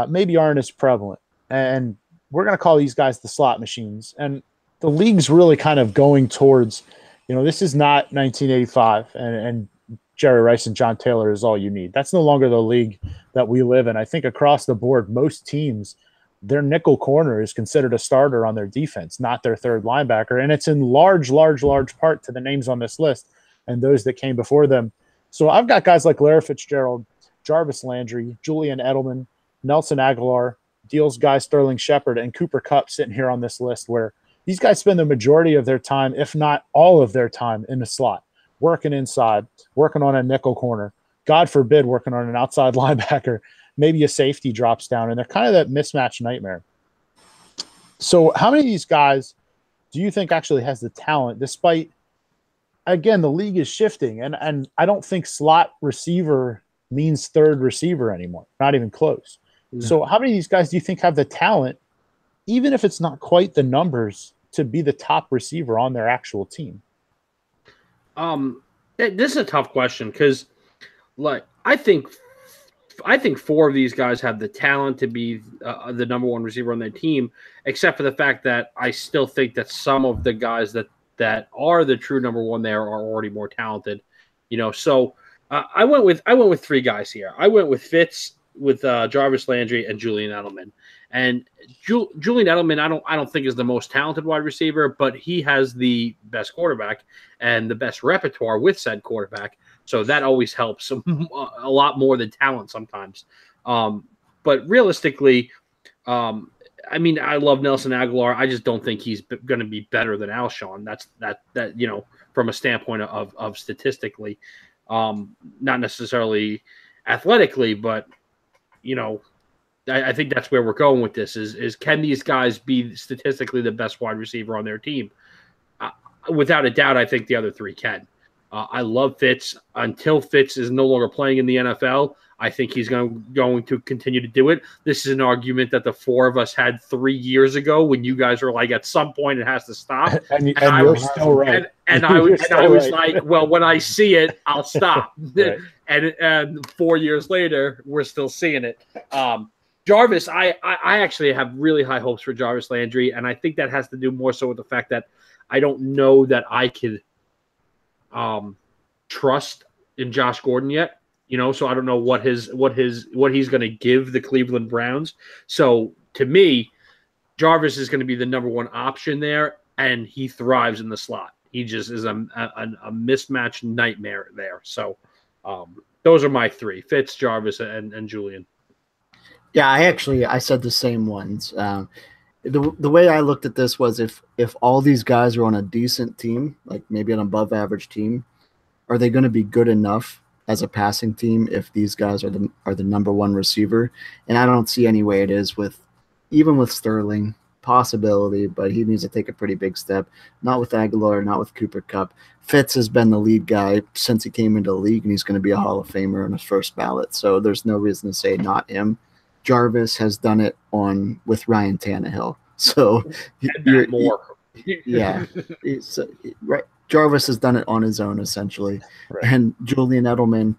maybe aren't as prevalent. And we're going to call these guys the slot machines. And the league's really kind of going towards, this is not 1985 and Jerry Rice and John Taylor is all you need. That's no longer the league that we live in. I think across the board, most teams, their nickel corner is considered a starter on their defense, not their third linebacker. And it's in large part to the names on this list and those that came before them. So I've got guys like Larry Fitzgerald, Jarvis Landry, Julian Edelman, Nelson Aguilar, Deal's guy Sterling Shepard, and Cooper Kupp sitting here on this list, where these guys spend the majority of their time, if not all of their time, in the slot, working inside, working on a nickel corner, God forbid working on an outside linebacker, maybe a safety drops down, and they're kind of that mismatch nightmare. So how many of these guys do you think actually has the talent, despite, again, the league is shifting, and I don't think slot receiver means third receiver anymore, not even close. No. So how many of these guys do you think have the talent, even if it's not quite the numbers, to be the top receiver on their actual team? This is a tough question because, I think 4 of these guys have the talent to be the number one receiver on their team, except for the fact that I still think that some of the guys that are the true number one there are already more talented. So I went with 3 guys here. I went with Fitz, with Jarvis Landry, and Julian Edelman. And Julian Edelman, I don't think is the most talented wide receiver, but he has the best quarterback and the best repertoire with said quarterback. So that always helps a lot more than talent sometimes. But realistically, I love Nelson Aguilar. I just don't think he's going to be better than Alshon. That's from a standpoint of statistically, not necessarily athletically, but I think that's where we're going with this is can these guys be statistically the best wide receiver on their team? Without a doubt, I think the other 3 can. I love Fitz. Until Fitz is no longer playing in the NFL, I think he's going to continue to do it. This is an argument that the 4 of us had 3 years ago when you guys were like, at some point it has to stop. and I was still right. And I was like, well, when I see it, I'll stop. Right. And 4 years later, we're still seeing it. Jarvis, I actually have really high hopes for Jarvis Landry, and I think that has to do more so with the fact that I don't know that I could trust in Josh Gordon yet. So I don't know what he's going to give the Cleveland Browns. So to me, Jarvis is going to be the number one option there, and he thrives in the slot. He just is a mismatch nightmare there. So those are my 3: Fitz, Jarvis, and Julian. Yeah, I said the same ones. The way I looked at this was if all these guys were on a decent team, like maybe an above average team, are they going to be good enough as a passing team if these guys are the number one receiver? And I don't see any way it is even with Sterling. Possibility, but he needs to take a pretty big step. Not with Aguilar, not with Cooper Kupp. Fitz has been the lead guy since he came into the league, and he's going to be a Hall of Famer on his first ballot. So there's no reason to say not him. Jarvis has done it with Ryan Tannehill. So right. Jarvis has done it on his own essentially, right. And Julian Edelman,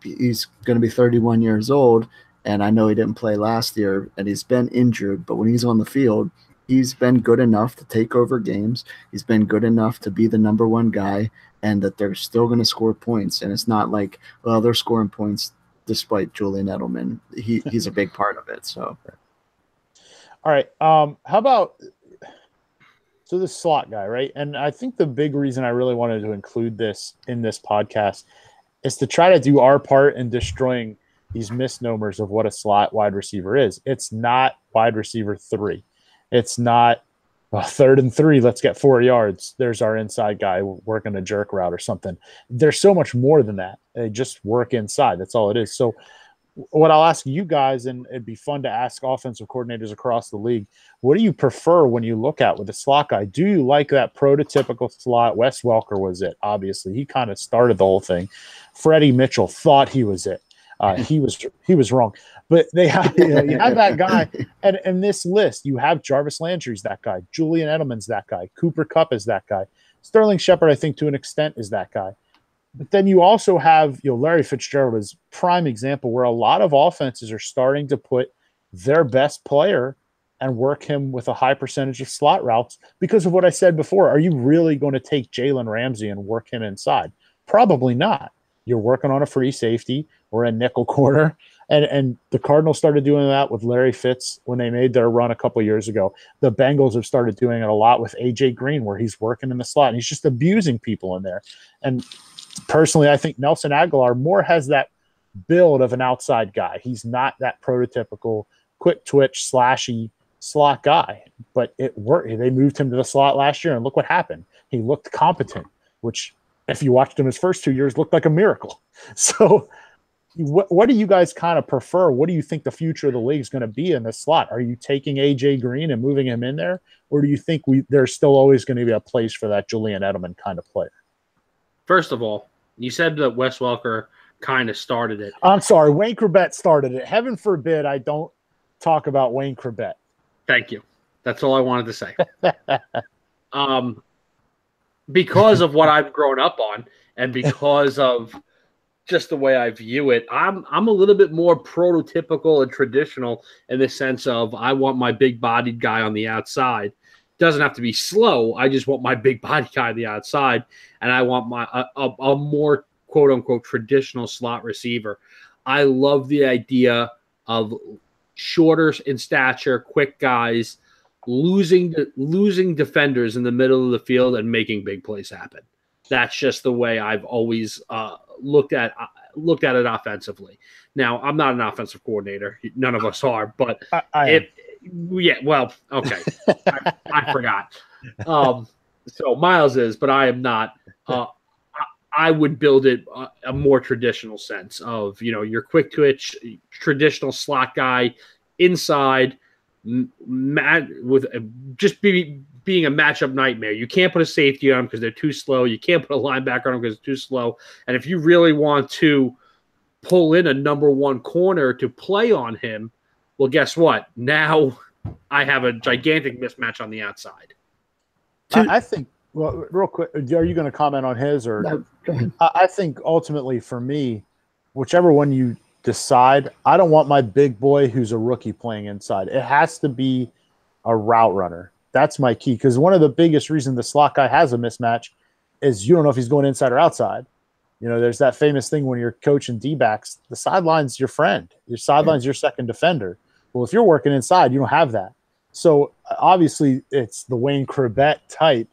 he's going to be 31 years old. And I know he didn't play last year, and he's been injured. But when he's on the field, he's been good enough to take over games. He's been good enough to be the number one guy, and that they're still going to score points. And it's not like, well, they're scoring points despite Julian Edelman. He's a big part of it. So, all right. How about the slot guy, right? And I think the big reason I really wanted to include this in this podcast is to try to do our part in destroying these misnomers of what a slot wide receiver is. It's not wide receiver 3. It's not 3rd and 3. Let's get 4 yards. There's our inside guy working a jerk route or something. There's so much more than that. They just work inside. That's all it is. So what I'll ask you guys, and it'd be fun to ask offensive coordinators across the league, what do you prefer when you look at with a slot guy? Do you like that prototypical slot? Wes Welker was it, obviously. He kind of started the whole thing. Freddie Mitchell thought he was it. He was wrong, but you have that guy, and in this list you have Jarvis Landry's that guy, Julian Edelman's that guy, Cooper Kupp is that guy, Sterling Shepard I think to an extent is that guy, but then you also have Larry Fitzgerald is prime example where a lot of offenses are starting to put their best player and work him with a high percentage of slot routes because of what I said before. Are you really going to take Jalen Ramsey and work him inside? Probably not. You're working on a free safety or a nickel corner. And the Cardinals started doing that with Larry Fitz when they made their run a couple of years ago. The Bengals have started doing it a lot with A.J. Green where he's working in the slot and he's just abusing people in there. And personally, I think Nelson Aguilar more has that build of an outside guy. He's not that prototypical quick twitch, slashy slot guy. But it worked. They moved him to the slot last year and look what happened. He looked competent, which – if you watched him his first 2 years, looked like a miracle. So what do you guys kind of prefer? What do you think the future of the league is going to be in the slot? Are you taking A.J. Green and moving him in there? Or do you think there's still always going to be a place for that Julian Edelman kind of player? First of all, you said that Wes Welker kind of started it. I'm sorry. Wayne Corbett started it. Heaven forbid I don't talk about Wayne Corbett. Thank you. That's all I wanted to say. Because of what I've grown up on and because of just the way I view it, I'm a little bit more prototypical and traditional in the sense of I want my big-bodied guy on the outside. Doesn't have to be slow. I just want my big-bodied guy on the outside, and I want a more quote-unquote traditional slot receiver. I love the idea of shorter in stature, quick guys, losing defenders in the middle of the field and making big plays happen. That's just the way I've always looked at it offensively. Now, I'm not an offensive coordinator. None of us are, but okay. I forgot. So Miles is, but I am not. I would build it a more traditional sense of, your quick twitch, traditional slot guy inside, with just being a matchup nightmare. You can't put a safety on them because they're too slow. You can't put a linebacker on them because it's too slow. And if you really want to pull in a number one corner to play on him, well, guess what? Now I have a gigantic mismatch on the outside. I think, well, real quick, are you going to comment on his or? No, go ahead. I think ultimately for me, whichever one you decide, I don't want my big boy who's a rookie playing inside. It has to be a route runner. That's my key, because one of the biggest reasons the slot guy has a mismatch is you don't know if he's going inside or outside. There's that famous thing when you're coaching D-backs, the sideline's your friend. Your sideline's your second defender. Well, if you're working inside, you don't have that. So obviously it's the Wayne Corbett type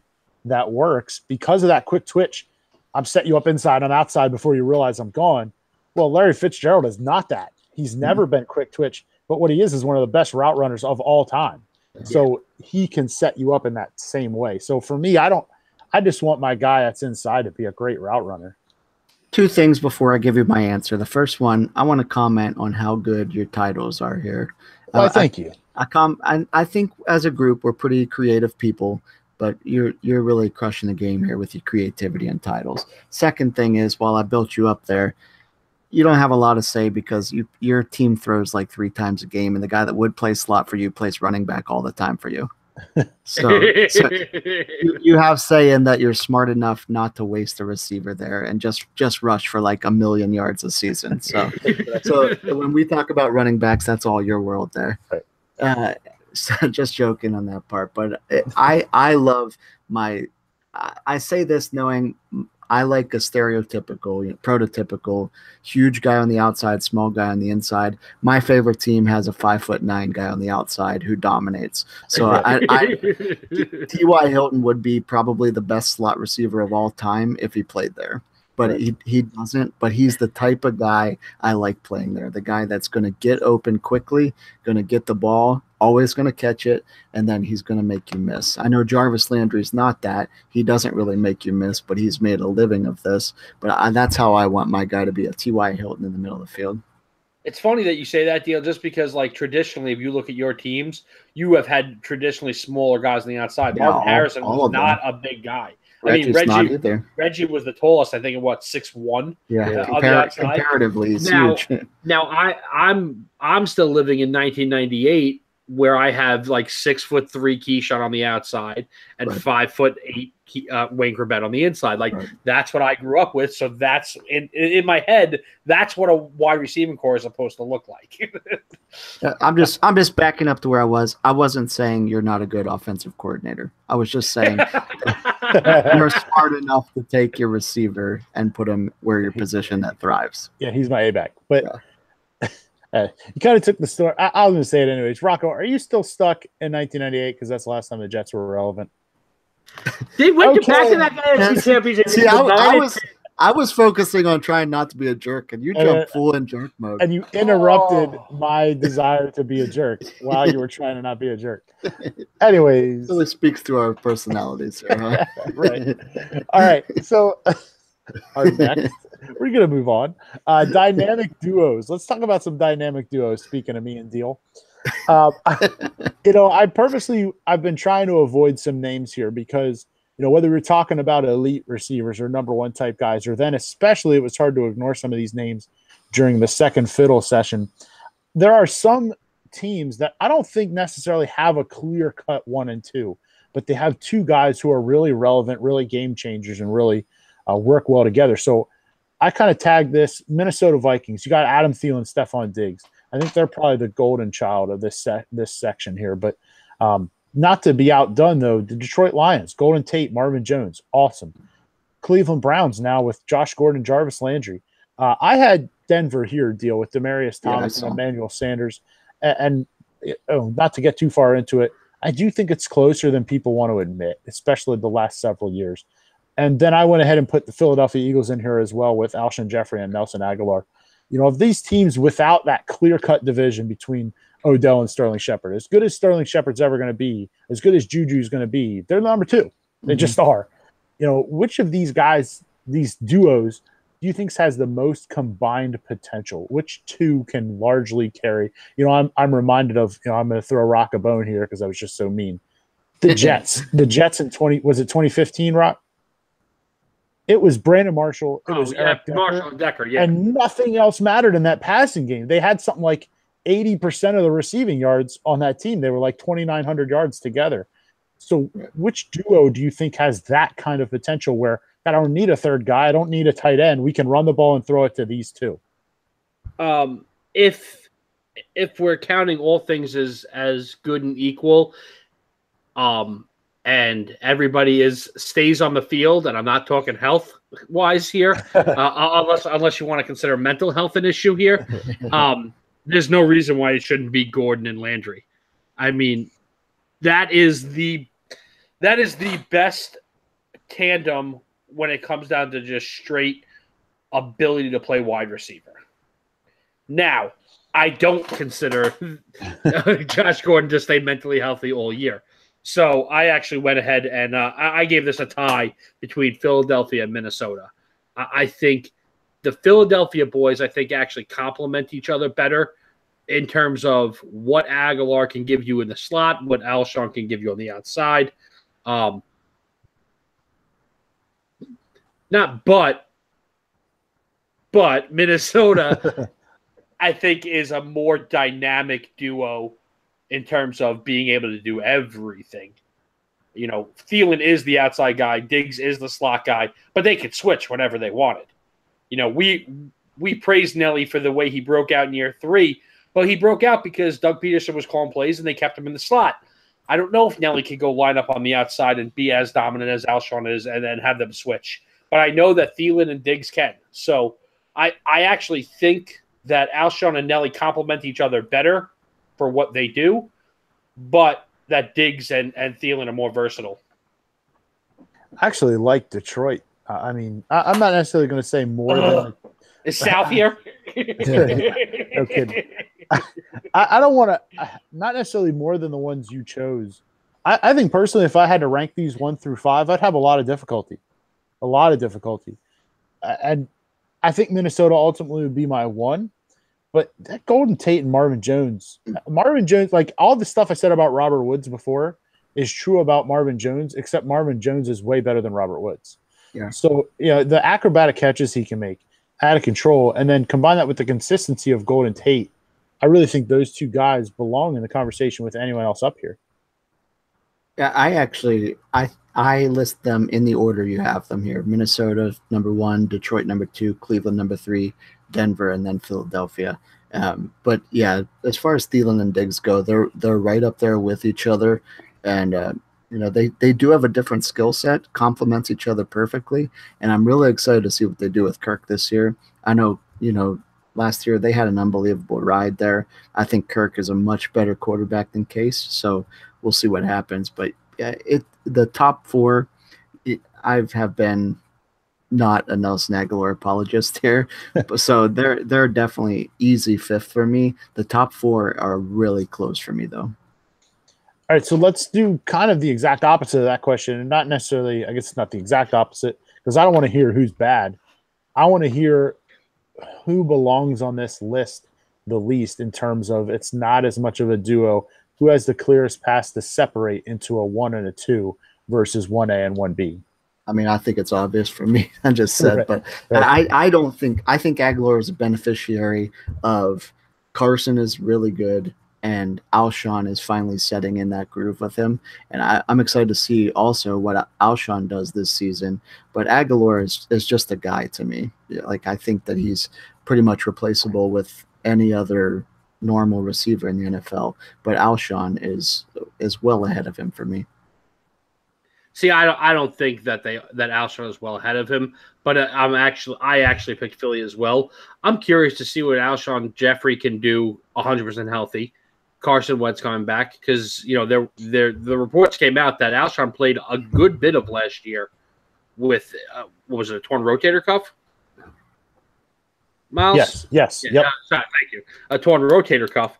that works because of that quick twitch. I'm setting you up inside, I'm outside before you realize I'm gone. Well, Larry Fitzgerald is not that. He's never been quick twitch, but what he is one of the best route runners of all time. Yeah. So he can set you up in that same way. So for me, I just want my guy that's inside to be a great route runner. Two things before I give you my answer. The first one, I want to comment on how good your titles are here. Why, thank you. I think as a group we're pretty creative people, but you're really crushing the game here with your creativity and titles. Second thing is, while I built you up there, you don't have a lot to say because your team throws like 3 times a game, and the guy that would play slot for you plays running back all the time for you. So you have say in that you're smart enough not to waste a receiver there and just rush for like 1,000,000 yards a season. So when we talk about running backs, that's all your world there. So just joking on that part, but I love I say this knowing I like a stereotypical, prototypical, huge guy on the outside, small guy on the inside. My favorite team has a 5'9" guy on the outside who dominates. So T.Y. Hilton would be probably the best slot receiver of all time if he played there. But he doesn't. But he's the type of guy I like playing there. The guy that's going to get open quickly, going to get the ball, always going to catch it, and then he's going to make you miss. I know Jarvis Landry's not that. He doesn't really make you miss, but he's made a living of this. But that's how I want my guy to be, a T.Y. Hilton in the middle of the field. It's funny that you say that, deal, just because, like, traditionally, if you look at your teams, you have had traditionally smaller guys on the outside. Yeah, Marvin Harrison was not a big guy. Reggie's Reggie was the tallest, I think, at 6'1". Yeah, comparatively, he's huge. Now I'm still living in 1998, where I have like 6'3" Keyshawn on the outside and 5'8" Wayne Corbett on the inside. Like that's what I grew up with. So that's in my head. That's what a wide receiving core is supposed to look like. I'm just backing up to where I was. I wasn't saying you're not a good offensive coordinator. I was just saying you're smart enough to take your receiver and put him where your position that thrives. Yeah, he's my A-back. But you kind of took the story. I was going to say it anyways. Rocco, are you still stuck in 1998? Because that's the last time the Jets were relevant. They went back to that NFC championship. See, I was focusing on trying not to be a jerk, and you jumped full in jerk mode. And you interrupted my desire to be a jerk while you were trying to not be a jerk. Anyways. It really speaks to our personalities here, huh? Right. All right. So our next, we're going to move on. Dynamic duos. Let's talk about some dynamic duos, speaking of me and Deal. I've been trying to avoid some names here because, whether we're talking about elite receivers or number one type guys, or then especially it was hard to ignore some of these names during the second fiddle session. There are some teams that I don't think necessarily have a clear cut 1 and 2, but they have 2 guys who are really relevant, really game changers, and really work well together. So I kind of tagged this Minnesota Vikings. You got Adam Thielen, Stephon Diggs. I think they're probably the golden child of this section here. But not to be outdone, though, the Detroit Lions, Golden Tate, Marvin Jones, awesome. Cleveland Browns now with Josh Gordon, Jarvis Landry. I had Denver here deal with Demaryius Thomas and Emmanuel Sanders. And not to get too far into it, I do think it's closer than people want to admit, especially the last several years. And then I went ahead and put the Philadelphia Eagles in here as well with Alshon Jeffrey and Nelson Aguilar. Of these teams without that clear-cut division between Odell and Sterling Shepard, as good as Sterling Shepard's ever going to be, as good as Juju's going to be, they're number 2. They just are. Which of these guys, these duos, do you think has the most combined potential? Which 2 can largely carry? I'm reminded of, I'm going to throw Rock a bone here because I was just so mean. The Jets. The Jets in 2015, Rock? It was Brandon Marshall. It was Eric Decker, Marshall and Decker, and nothing else mattered in that passing game. They had something like 80% of the receiving yards on that team. They were like 2,900 yards together. So which duo do you think has that kind of potential where I don't need a third guy, I don't need a tight end, we can run the ball and throw it to these 2? If we're counting all things as good and equal, and everybody stays on the field, and I'm not talking health wise here, unless you want to consider mental health an issue here. There's no reason why it shouldn't be Gordon and Landry. I mean, that is the best tandem when it comes down to just straight ability to play wide receiver. Now, I don't consider Josh Gordon to stay mentally healthy all year. So I actually went ahead and I gave this a tie between Philadelphia and Minnesota. I think the Philadelphia boys, I think, actually complement each other better in terms of what Aguilar can give you in the slot, what Alshon can give you on the outside. But Minnesota, I think, is a more dynamic duo in terms of being able to do everything. You know, Thielen is the outside guy, Diggs is the slot guy, but they could switch whenever they wanted. You know, we praised Nelly for the way he broke out in year 3, but he broke out because Doug Peterson was calling plays and they kept him in the slot. I don't know if Nelly could go line up on the outside and be as dominant as Alshon is and then have them switch. But I know that Thielen and Diggs can. So I actually think that Alshon and Nelly complement each other better for what they do, but that Diggs and Thielen are more versatile. I actually like Detroit. I mean, I'm not necessarily going to say more than – Is South here? No kidding. I don't want to – not necessarily more than the ones you chose. I think personally, if I had to rank these 1 through 5, I'd have a lot of difficulty. And I think Minnesota ultimately would be my 1. But that Golden Tate and Marvin Jones, like all the stuff I said about Robert Woods before is true about Marvin Jones, except Marvin Jones is way better than Robert Woods. Yeah. So, the acrobatic catches he can make out of control, and then combine that with the consistency of Golden Tate, I really think those two guys belong in the conversation with anyone else up here. Yeah, I list them in the order you have them here. Minnesota, number 1, Detroit, number 2, Cleveland, number 3, Denver, and then Philadelphia. But yeah, as far as Thielen and Diggs go, they're right up there with each other. And, they do have a different skill set, complements each other perfectly. And I'm really excited to see what they do with Kirk this year. I know, last year they had an unbelievable ride there. I think Kirk is a much better quarterback than Case. So we'll see what happens. But yeah, the top 4, I have been not a Nelson Aguilar apologist here. So they're definitely easy 5th for me. The top 4 are really close for me, though. All right, so let's do kind of the exact opposite of that question, and not necessarily, I guess it's not the exact opposite, because I don't want to hear who's bad. I want to hear who belongs on this list the least in terms of it's not as much of a duo. Who has the clearest path to separate into a 1 and a 2 versus 1A and 1B? I mean, I think it's obvious for me. I just said, Right. But Right. I think Aguilar is a beneficiary of Carson is really good, and Alshon is finally setting in that groove with him. And I'm excited to see also what Alshon does this season. But Aguilar is just a guy to me. Like, I think that he's pretty much replaceable with any other normal receiver in the NFL. But Alshon is well ahead of him for me. See, I don't think that Alshon is well ahead of him, but I actually picked Philly as well. I'm curious to see what Alshon Jeffrey can do 100% healthy. Carson Wentz coming back, because the reports came out that Alshon played a good bit of last year with what was it, a torn rotator cuff? Miles? Yes. Yeah, Yep. Thank you. A torn rotator cuff,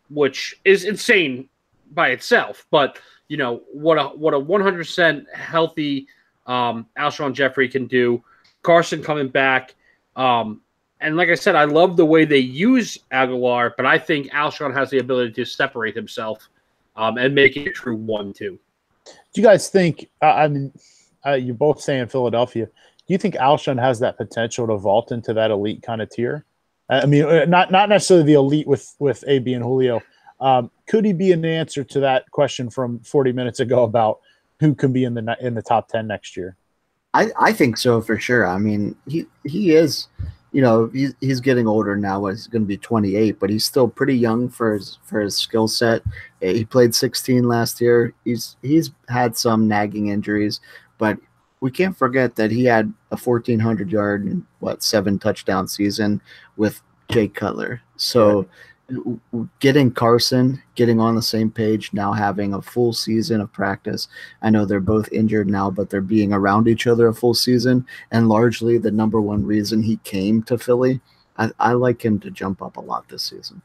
which is insane by itself, but what a 100% healthy Alshon Jeffrey can do. Carson coming back. And like I said, I love the way they use Aguilar, but I think Alshon has the ability to separate himself and make it a true 1-2. Do you guys think, you're both saying Philadelphia, do you think Alshon has that potential to vault into that elite kind of tier? I mean, not necessarily the elite with AB and Julio. Could he be an answer to that question from 40 minutes ago about who can be in the top 10 next year? I think so for sure. I mean, he is, he's getting older now. He's going to be 28, but he's still pretty young for his skill set. He played 16 last year. He's had some nagging injuries, but we can't forget that he had a 1,400 yard and 7 touchdown season with Jay Cutler. So getting Carson, getting on the same page, now having a full season of practice. I know they're both injured now, but they're being around each other a full season, and largely the number one reason he came to Philly. I like him to jump up a lot this season.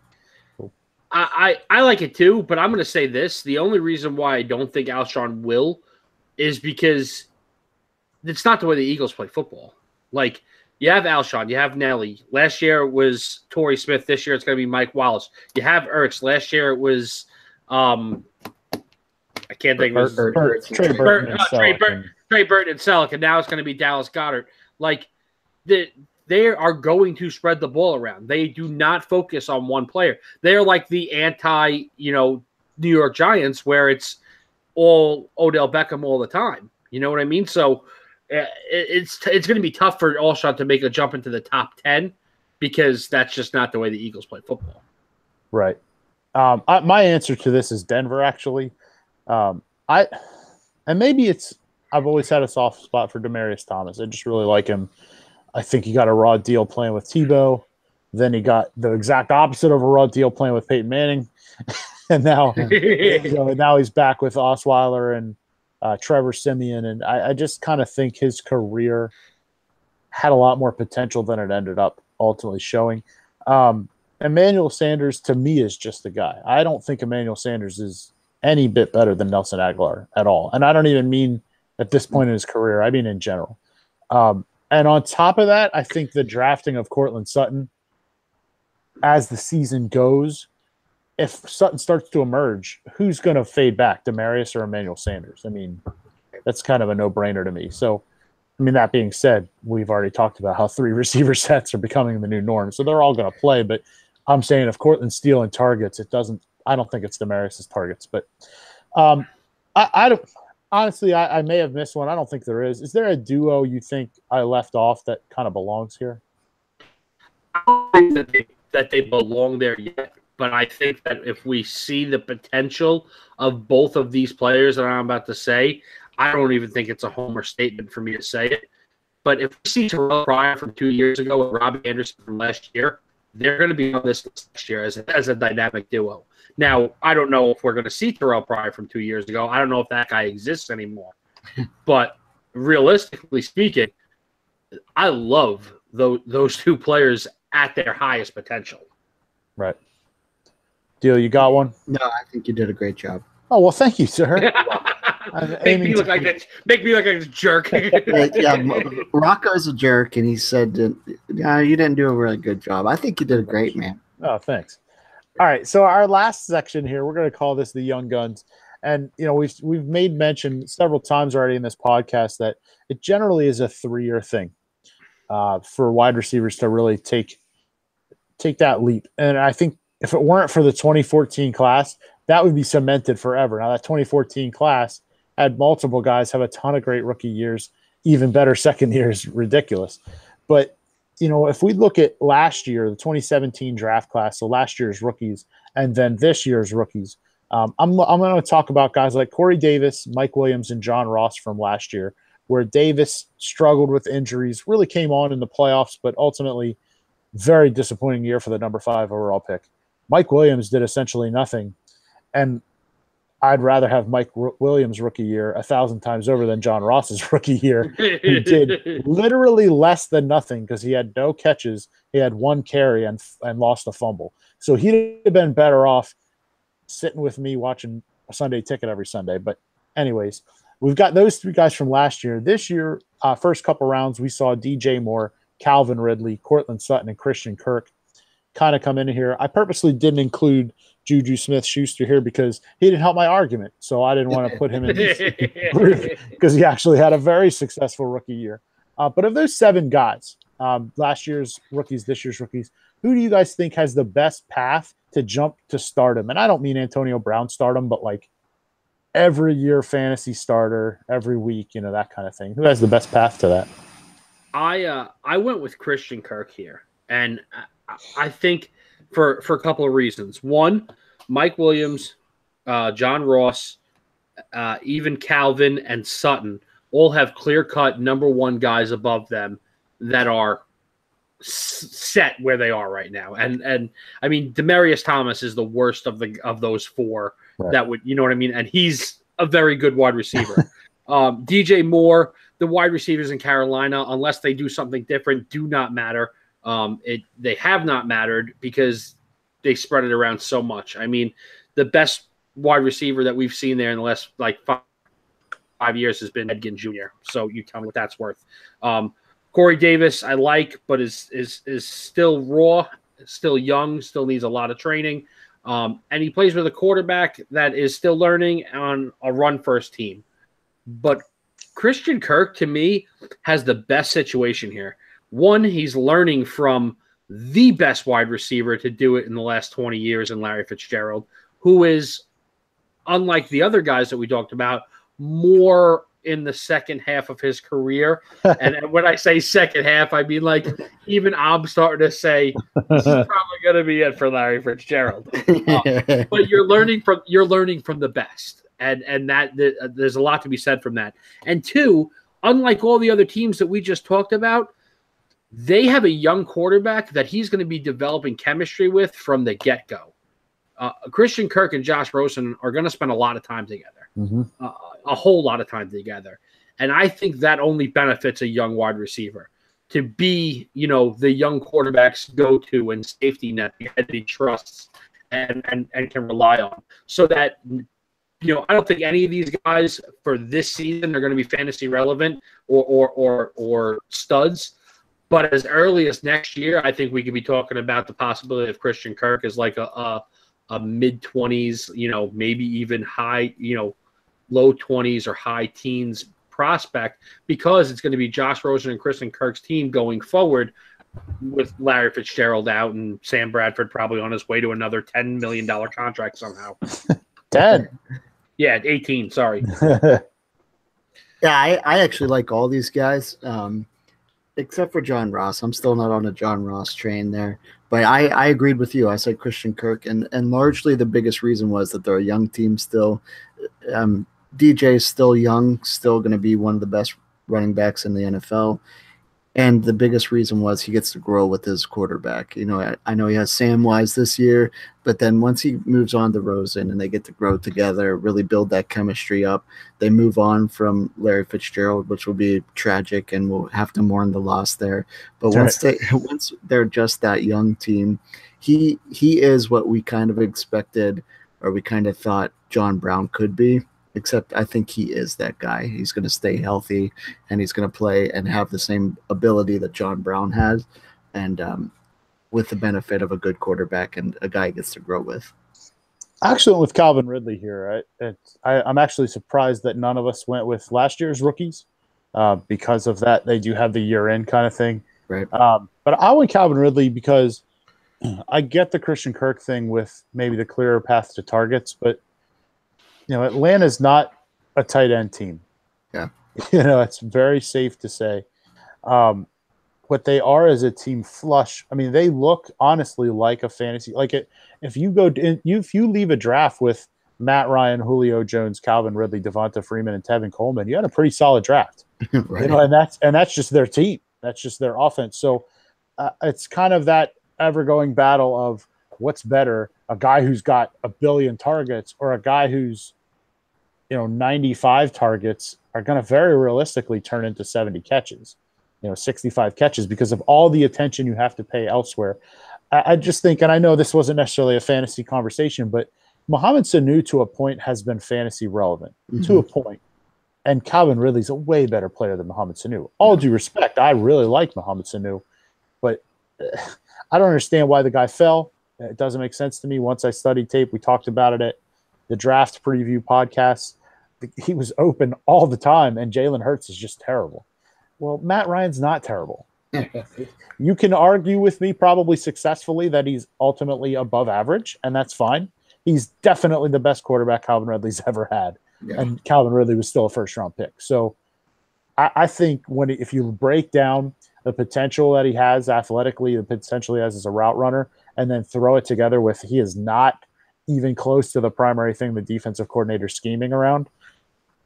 I like it too, but I'm going to say this. The only reason why I don't think Alshon will is because it's not the way the Eagles play football. Like, You have Alshon. You have Nelly. Last year it was Torrey Smith. This year it's going to be Mike Wallace. You have Ertz. Last year it was I can't think of his Trey Burton and Selleck, and now it's going to be Dallas Goedert. Like they are going to spread the ball around. They do not focus on one player. They're like the anti, New York Giants, where it's all Odell Beckham all the time. You know what I mean? So it's going to be tough for Alshon to make a jump into the top 10 because that's just not the way the Eagles play football. Right. My answer to this is Denver, actually. I've always had a soft spot for Demaryius Thomas. I just really like him. I think he got a raw deal playing with Tebow. Then he got the exact opposite of a raw deal playing with Peyton Manning. And now, now he's back with Osweiler and Trevor Siemian. And I just kind of think his career had a lot more potential than it ended up ultimately showing. Emmanuel Sanders, to me, is just the guy. I don't think Emmanuel Sanders is any bit better than Nelson Aguilar at all. And I don't even mean at this point in his career. I mean in general. And on top of that, I think the drafting of Courtland Sutton as the season goes, if Sutton starts to emerge, who's going to fade back, Demaryius or Emmanuel Sanders? I mean, that's kind of a no-brainer to me. So, I mean, that being said, we've already talked about how 3 receiver sets are becoming the new norm. So they're all going to play. But I'm saying if Courtland's stealing targets, I don't think it's Demaryius' targets. But I don't. Honestly, I may have missed one. I don't think there is. Is there a duo you think I left off that kind of belongs here? I don't think that they belong there yet, but I think that if we see the potential of both of these players that I'm about to say, I don't even think it's a homer statement for me to say it. But if we see Terrell Pryor from 2 years ago and Robbie Anderson from last year, they're going to be on this list next year as a dynamic duo. Now, I don't know if we're going to see Terrell Pryor from 2 years ago. I don't know if that guy exists anymore. But realistically speaking, I love those 2 players at their highest potential. Right. Deal, you got one? No, I think you did a great job. Oh, well, thank you, sir. Make me look like a jerk. Rocco's a jerk, and he said, "Yeah, you didn't do a really good job." I think you did a great, man. Oh, thanks. All right, so our last section here, we're going to call this the Young Guns, and we've made mention several times already in this podcast that it generally is a 3-year thing for wide receivers to really take that leap. And I think if it weren't for the 2014 class, that would be cemented forever. Now that 2014 class had multiple guys have a ton of great rookie years, even better second years, ridiculous. But if we look at last year, the 2017 draft class, so last year's rookies, and then this year's rookies, I'm going to talk about guys like Corey Davis, Mike Williams, and John Ross from last year, where Davis struggled with injuries, really came on in the playoffs, but ultimately very disappointing year for the number 5 overall pick. Mike Williams did essentially nothing, and I'd rather have Mike Williams' rookie year 1,000 times over than John Ross's rookie year, who did literally less than nothing because he had no catches. He had 1 carry and lost a fumble. So he'd have been better off sitting with me watching a Sunday Ticket every Sunday. But anyways, we've got those 3 guys from last year. This year, first couple rounds, we saw DJ Moore, Calvin Ridley, Courtland Sutton, and Christian Kirk kind of come in here. I purposely didn't include Juju Smith-Schuster here because he didn't help my argument. So I didn't want to put him in this group because he actually had a very successful rookie year. But of those 7 guys, last year's rookies, this year's rookies, who do you guys think has the best path to jump to stardom? And I don't mean Antonio Brown stardom, but like every year fantasy starter, every week, that kind of thing. Who has the best path to that? I went with Christian Kirk here. And I think for a couple of reasons. One, Mike Williams, John Ross, even Calvin and Sutton all have clear-cut number 1 guys above them that are set where they are right now. And I mean, Demaryius Thomas is the worst of those 4 right. That would, you know what I mean? And he's a very good wide receiver. DJ Moore, the wide receivers in Carolina, unless they do something different, do not matter. They have not mattered because they spread it around so much. I mean, the best wide receiver that we've seen there in the last like 5 years has been Ed Ginn Jr. So you tell me what that's worth. Corey Davis, I like, but is still raw, still young, still needs a lot of training. And he plays with a quarterback that is still learning on a run-first team. But Christian Kirk, to me, has the best situation here. One, he's learning from the best wide receiver to do it in the last 20 years in Larry Fitzgerald, who is, unlike the other guys that we talked about, more in the second half of his career. And when I say second half, I mean, like, even I'm starting to say this is probably going to be it for Larry Fitzgerald. But you're learning from the best, and that there's a lot to be said from that. And two, unlike all the other teams that we just talked about, they have a young quarterback that he's going to be developing chemistry with from the get-go. Christian Kirk and Josh Rosen are going to spend a lot of time together. A whole lot of time together. And I think that only benefits a young wide receiver to be, the young quarterback's go-to and safety net that he trusts and can rely on. So that, I don't think any of these guys for this season are going to be fantasy relevant or studs. But as early as next year, I think we could be talking about the possibility of Christian Kirk as like a mid-20s, maybe even high, low 20s or high teens prospect, because it's going to be Josh Rosen and Christian Kirk's team going forward with Larry Fitzgerald out and Sam Bradford probably on his way to another $10 million contract somehow. 10? Yeah, 18, sorry. Yeah, I actually like all these guys, except for John Ross. I'm still not on a John Ross train there. But I agreed with you. I said Christian Kirk, and largely the biggest reason was that they're a young team still. DJ is still young, still going to be one of the best running backs in the NFL. And the biggest reason was he gets to grow with his quarterback. I know he has Samwise this year, but then once he moves on to Rosen and they get to grow together, really build that chemistry up, they move on from Larry Fitzgerald, which will be tragic, and we'll have to mourn the loss there. But once they're just that young team, he is what we kind of expected, or we kind of thought John Brown could be. Except I think he is that guy. He's going to stay healthy, and he's going to play and have the same ability that John Brown has, and with the benefit of a good quarterback and a guy he gets to grow with. Actually, with Calvin Ridley here, I'm actually surprised that none of us went with last year's rookies because of that. They do have the year-end kind of thing. Right. But I went Calvin Ridley because I get the Christian Kirk thing with maybe the clearer path to targets, but Atlanta's not a tight end team. Yeah. It's very safe to say. What they are is a team flush. I mean, they look honestly like a fantasy. If you leave a draft with Matt Ryan, Julio Jones, Calvin Ridley, Devonta Freeman, and Tevin Coleman, you had a pretty solid draft. Right. And that's just their team. That's just their offense. So it's kind of that ever-going battle of what's better, a guy who's got 1 billion targets or a guy who's 95 targets are going to very realistically turn into 70 catches, 65 catches, because of all the attention you have to pay elsewhere. I just think, and I know this wasn't necessarily a fantasy conversation, but Mohamed Sanu to a point has been fantasy relevant to a point. And Calvin Ridley's a way better player than Mohamed Sanu. All due respect, I really like Mohamed Sanu, but I don't understand why the guy fell. It doesn't make sense to me. Once I studied tape, we talked about it at the draft preview podcast. He was open all the time, and Jalen Hurts is just terrible. Well, Matt Ryan's not terrible. You can argue with me probably successfully that he's ultimately above average, and that's fine. He's definitely the best quarterback Calvin Ridley's ever had, and Calvin Ridley was still a first-round pick. So I think if you break down the potential that he has athletically, the potential he has as a route runner, and then throw it together with he is not even close to the primary thing the defensive coordinator scheming around,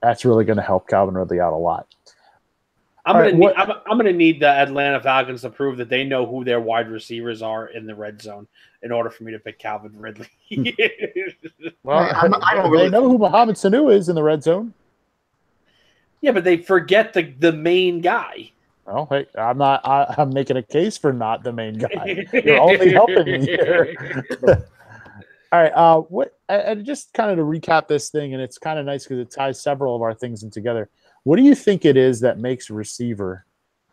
that's really going to help Calvin Ridley out a lot. I'm going to need the Atlanta Falcons to prove that they know who their wide receivers are in the red zone in order for me to pick Calvin Ridley. Well, I don't really know who Mohamed Sanu is in the red zone. Yeah, but they forget the main guy. Well, hey, I'm making a case for not the main guy. You're only helping me here. All right. And just kind of to recap this thing, and it's kind of nice because it ties several of our things in together. What do you think it is that makes receiver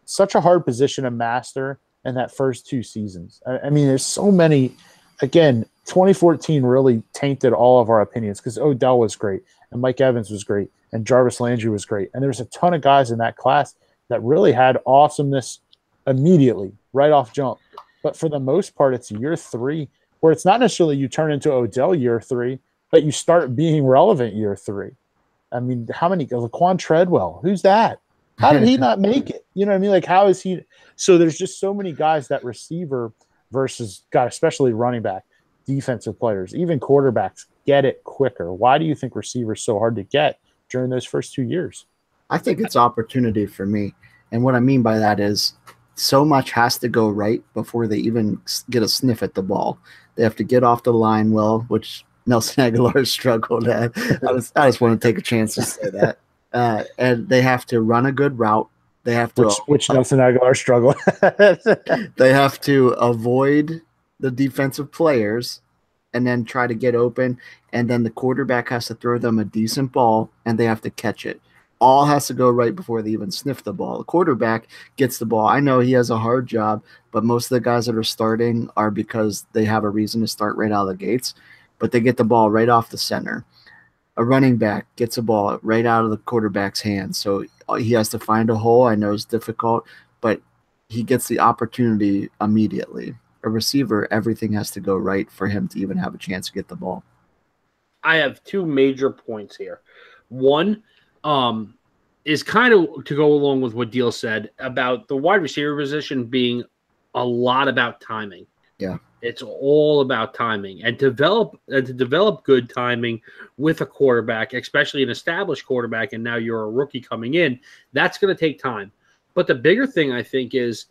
such a hard position to master in that first 2 seasons. I mean, there's so many. Again, 2014 really tainted all of our opinions because Odell was great and Mike Evans was great and Jarvis Landry was great. And there's a ton of guys in that class that really had awesomeness immediately, right off jump. But for the most part, it's year 3 where it's not necessarily you turn into Odell year 3, but you start being relevant year 3. I mean, how many? Laquan Treadwell, who's that? How did he not make it? You know what I mean? Like, how is he? So there's just so many guys that receiver versus guy, especially running back, defensive players, even quarterbacks get it quicker. Why do you think receivers so hard to get during those first 2 years? I think it's opportunity for me. And what I mean by that is so much has to go right before they even get a sniff at the ball. They have to get off the line well, which Nelson Aguilar struggled at. I just want to take a chance to say that. And they have to run a good route. They have to which Nelson Aguilar struggled. They have to avoid the defensive players and then try to get open. And then the quarterback has to throw them a decent ball and they have to catch it. All has to go right before they even sniff the ball. The quarterback gets the ball. I know he has a hard job, but most of the guys that are starting are because they have a reason to start right out of the gates, but they get the ball right off the center. A running back gets a ball right out of the quarterback's hands. So he has to find a hole. I know it's difficult, but he gets the opportunity immediately. A receiver, everything has to go right for him to even have a chance to get the ball. I have 2 major points here. One is kind of to go along with what Deal said about the wide receiver position being a lot about timing. Yeah. It's all about timing and to develop good timing with a quarterback, especially an established quarterback, and now you're a rookie coming in. That's going to take time. But the bigger thing I think is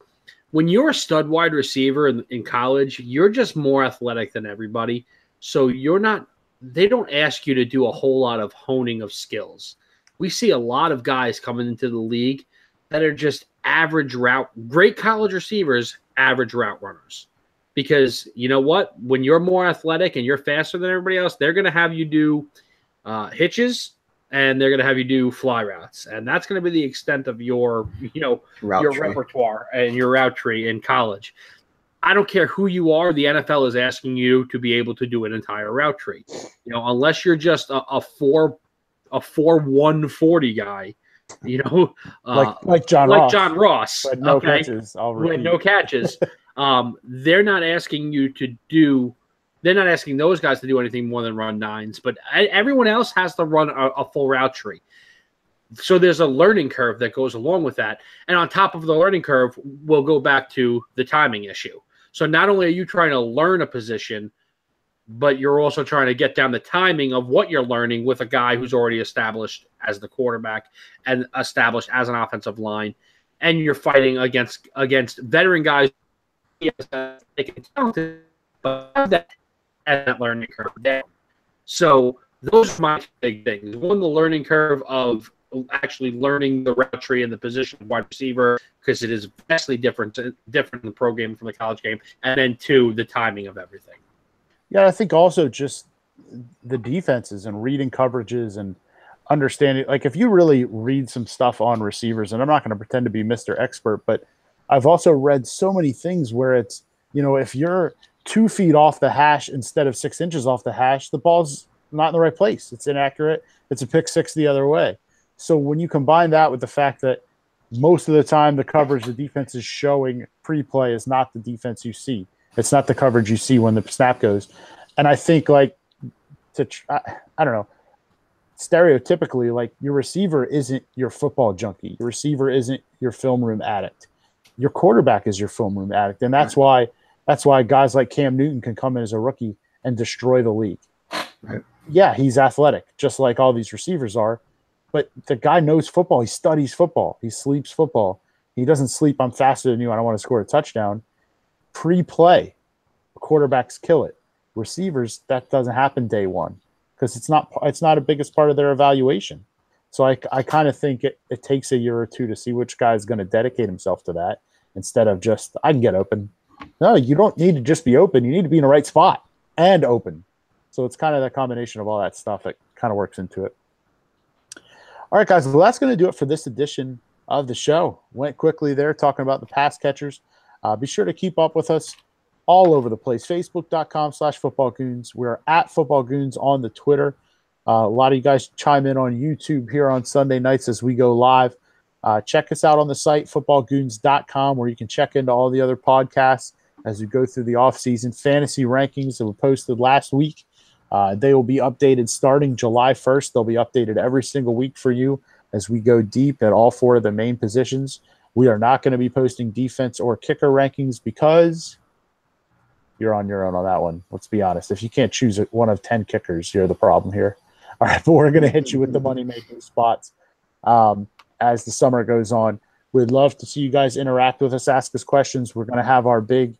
when you're a stud wide receiver in college, you're just more athletic than everybody. So they don't ask you to do a whole lot of honing of skills. We see a lot of guys coming into the league that are just great college receivers, average route runners. Because you know what? When you're more athletic and you're faster than everybody else, they're going to have you do hitches and they're going to have you do fly routes. And that's going to be the extent of your repertoire and your route tree in college. I don't care who you are. The NFL is asking you to be able to do an entire route tree. Unless you're just a 4.140 guy, like John Ross. With no catches. With no catches. They're not asking they're not asking those guys to do anything more than run 9s, but everyone else has to run a full route tree. So there's a learning curve that goes along with that. And on top of the learning curve, we'll go back to the timing issue. So not only are you trying to learn a position, but you're also trying to get down the timing of what you're learning with a guy who's already established as the quarterback and established as an offensive line. And you're fighting against veteran guys they can talented, but have that learning curve there. So those are my big things. One, the learning curve of actually learning the route tree and the position of wide receiver, because it is vastly different in the pro game from the college game. And then 2, the timing of everything. Yeah, I think also just the defenses and reading coverages and understanding. Like if you really read some stuff on receivers, and I'm not going to pretend to be Mr. Expert, but I've also read so many things where it's, if you're 2 feet off the hash instead of 6 inches off the hash, the ball's not in the right place. It's inaccurate. It's a pick 6 the other way. So when you combine that with the fact that most of the time the coverage the defense is showing pre-play is not the defense you see. It's not the coverage you see when the snap goes. And I think I don't know, stereotypically, like your receiver isn't your football junkie. Your receiver isn't your film room addict. Your quarterback is your film room addict. And that's why guys like Cam Newton can come in as a rookie and destroy the league. Right. Yeah, he's athletic, just like all these receivers are. But the guy knows football. He studies football. He sleeps football. He doesn't sleep, I'm faster than you, I don't want to score a touchdown. Pre-play, quarterbacks kill it. Receivers, that doesn't happen day one because it's not a biggest part of their evaluation. So I kind of think it takes a year or 2 to see which guy is going to dedicate himself to that instead of just, I can get open. No, you don't need to just be open. You need to be in the right spot and open. So it's kind of that combination of all that stuff that kind of works into it. All right, guys, well, that's going to do it for this edition of the show. Went quickly there talking about the pass catchers. Be sure to keep up with us all over the place. Facebook.com/footballgoons. We're at footballgoons on the Twitter. A lot of you guys chime in on YouTube here on Sunday nights as we go live. Check us out on the site, footballgoons.com, where you can check into all the other podcasts as we go through the offseason. Fantasy rankings that were posted last week. They will be updated starting July 1st. They'll be updated every single week for you as we go deep at all 4 of the main positions. We are not going to be posting defense or kicker rankings because you're on your own on that one. Let's be honest. If you can't choose one of 10 kickers, you're the problem here. All right, but we're going to hit you with the money-making spots as the summer goes on. We'd love to see you guys interact with us, ask us questions. We're going to have our big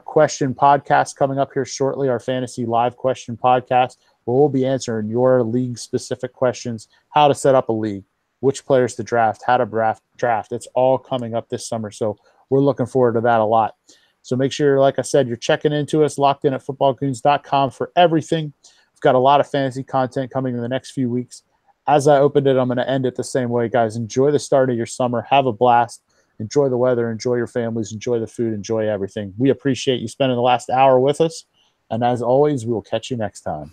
question podcast coming up here shortly, our fantasy live question podcast, where we'll be answering your league-specific questions, how to set up a league, which players to draft, how to draft. It's all coming up this summer, so we're looking forward to that a lot. So make sure, like I said, you're checking into us, locked in at footballgoons.com for everything. We've got a lot of fantasy content coming in the next few weeks. As I opened it, I'm going to end it the same way, guys. Enjoy the start of your summer. Have a blast. Enjoy the weather. Enjoy your families. Enjoy the food. Enjoy everything. We appreciate you spending the last hour with us. And as always, we will catch you next time.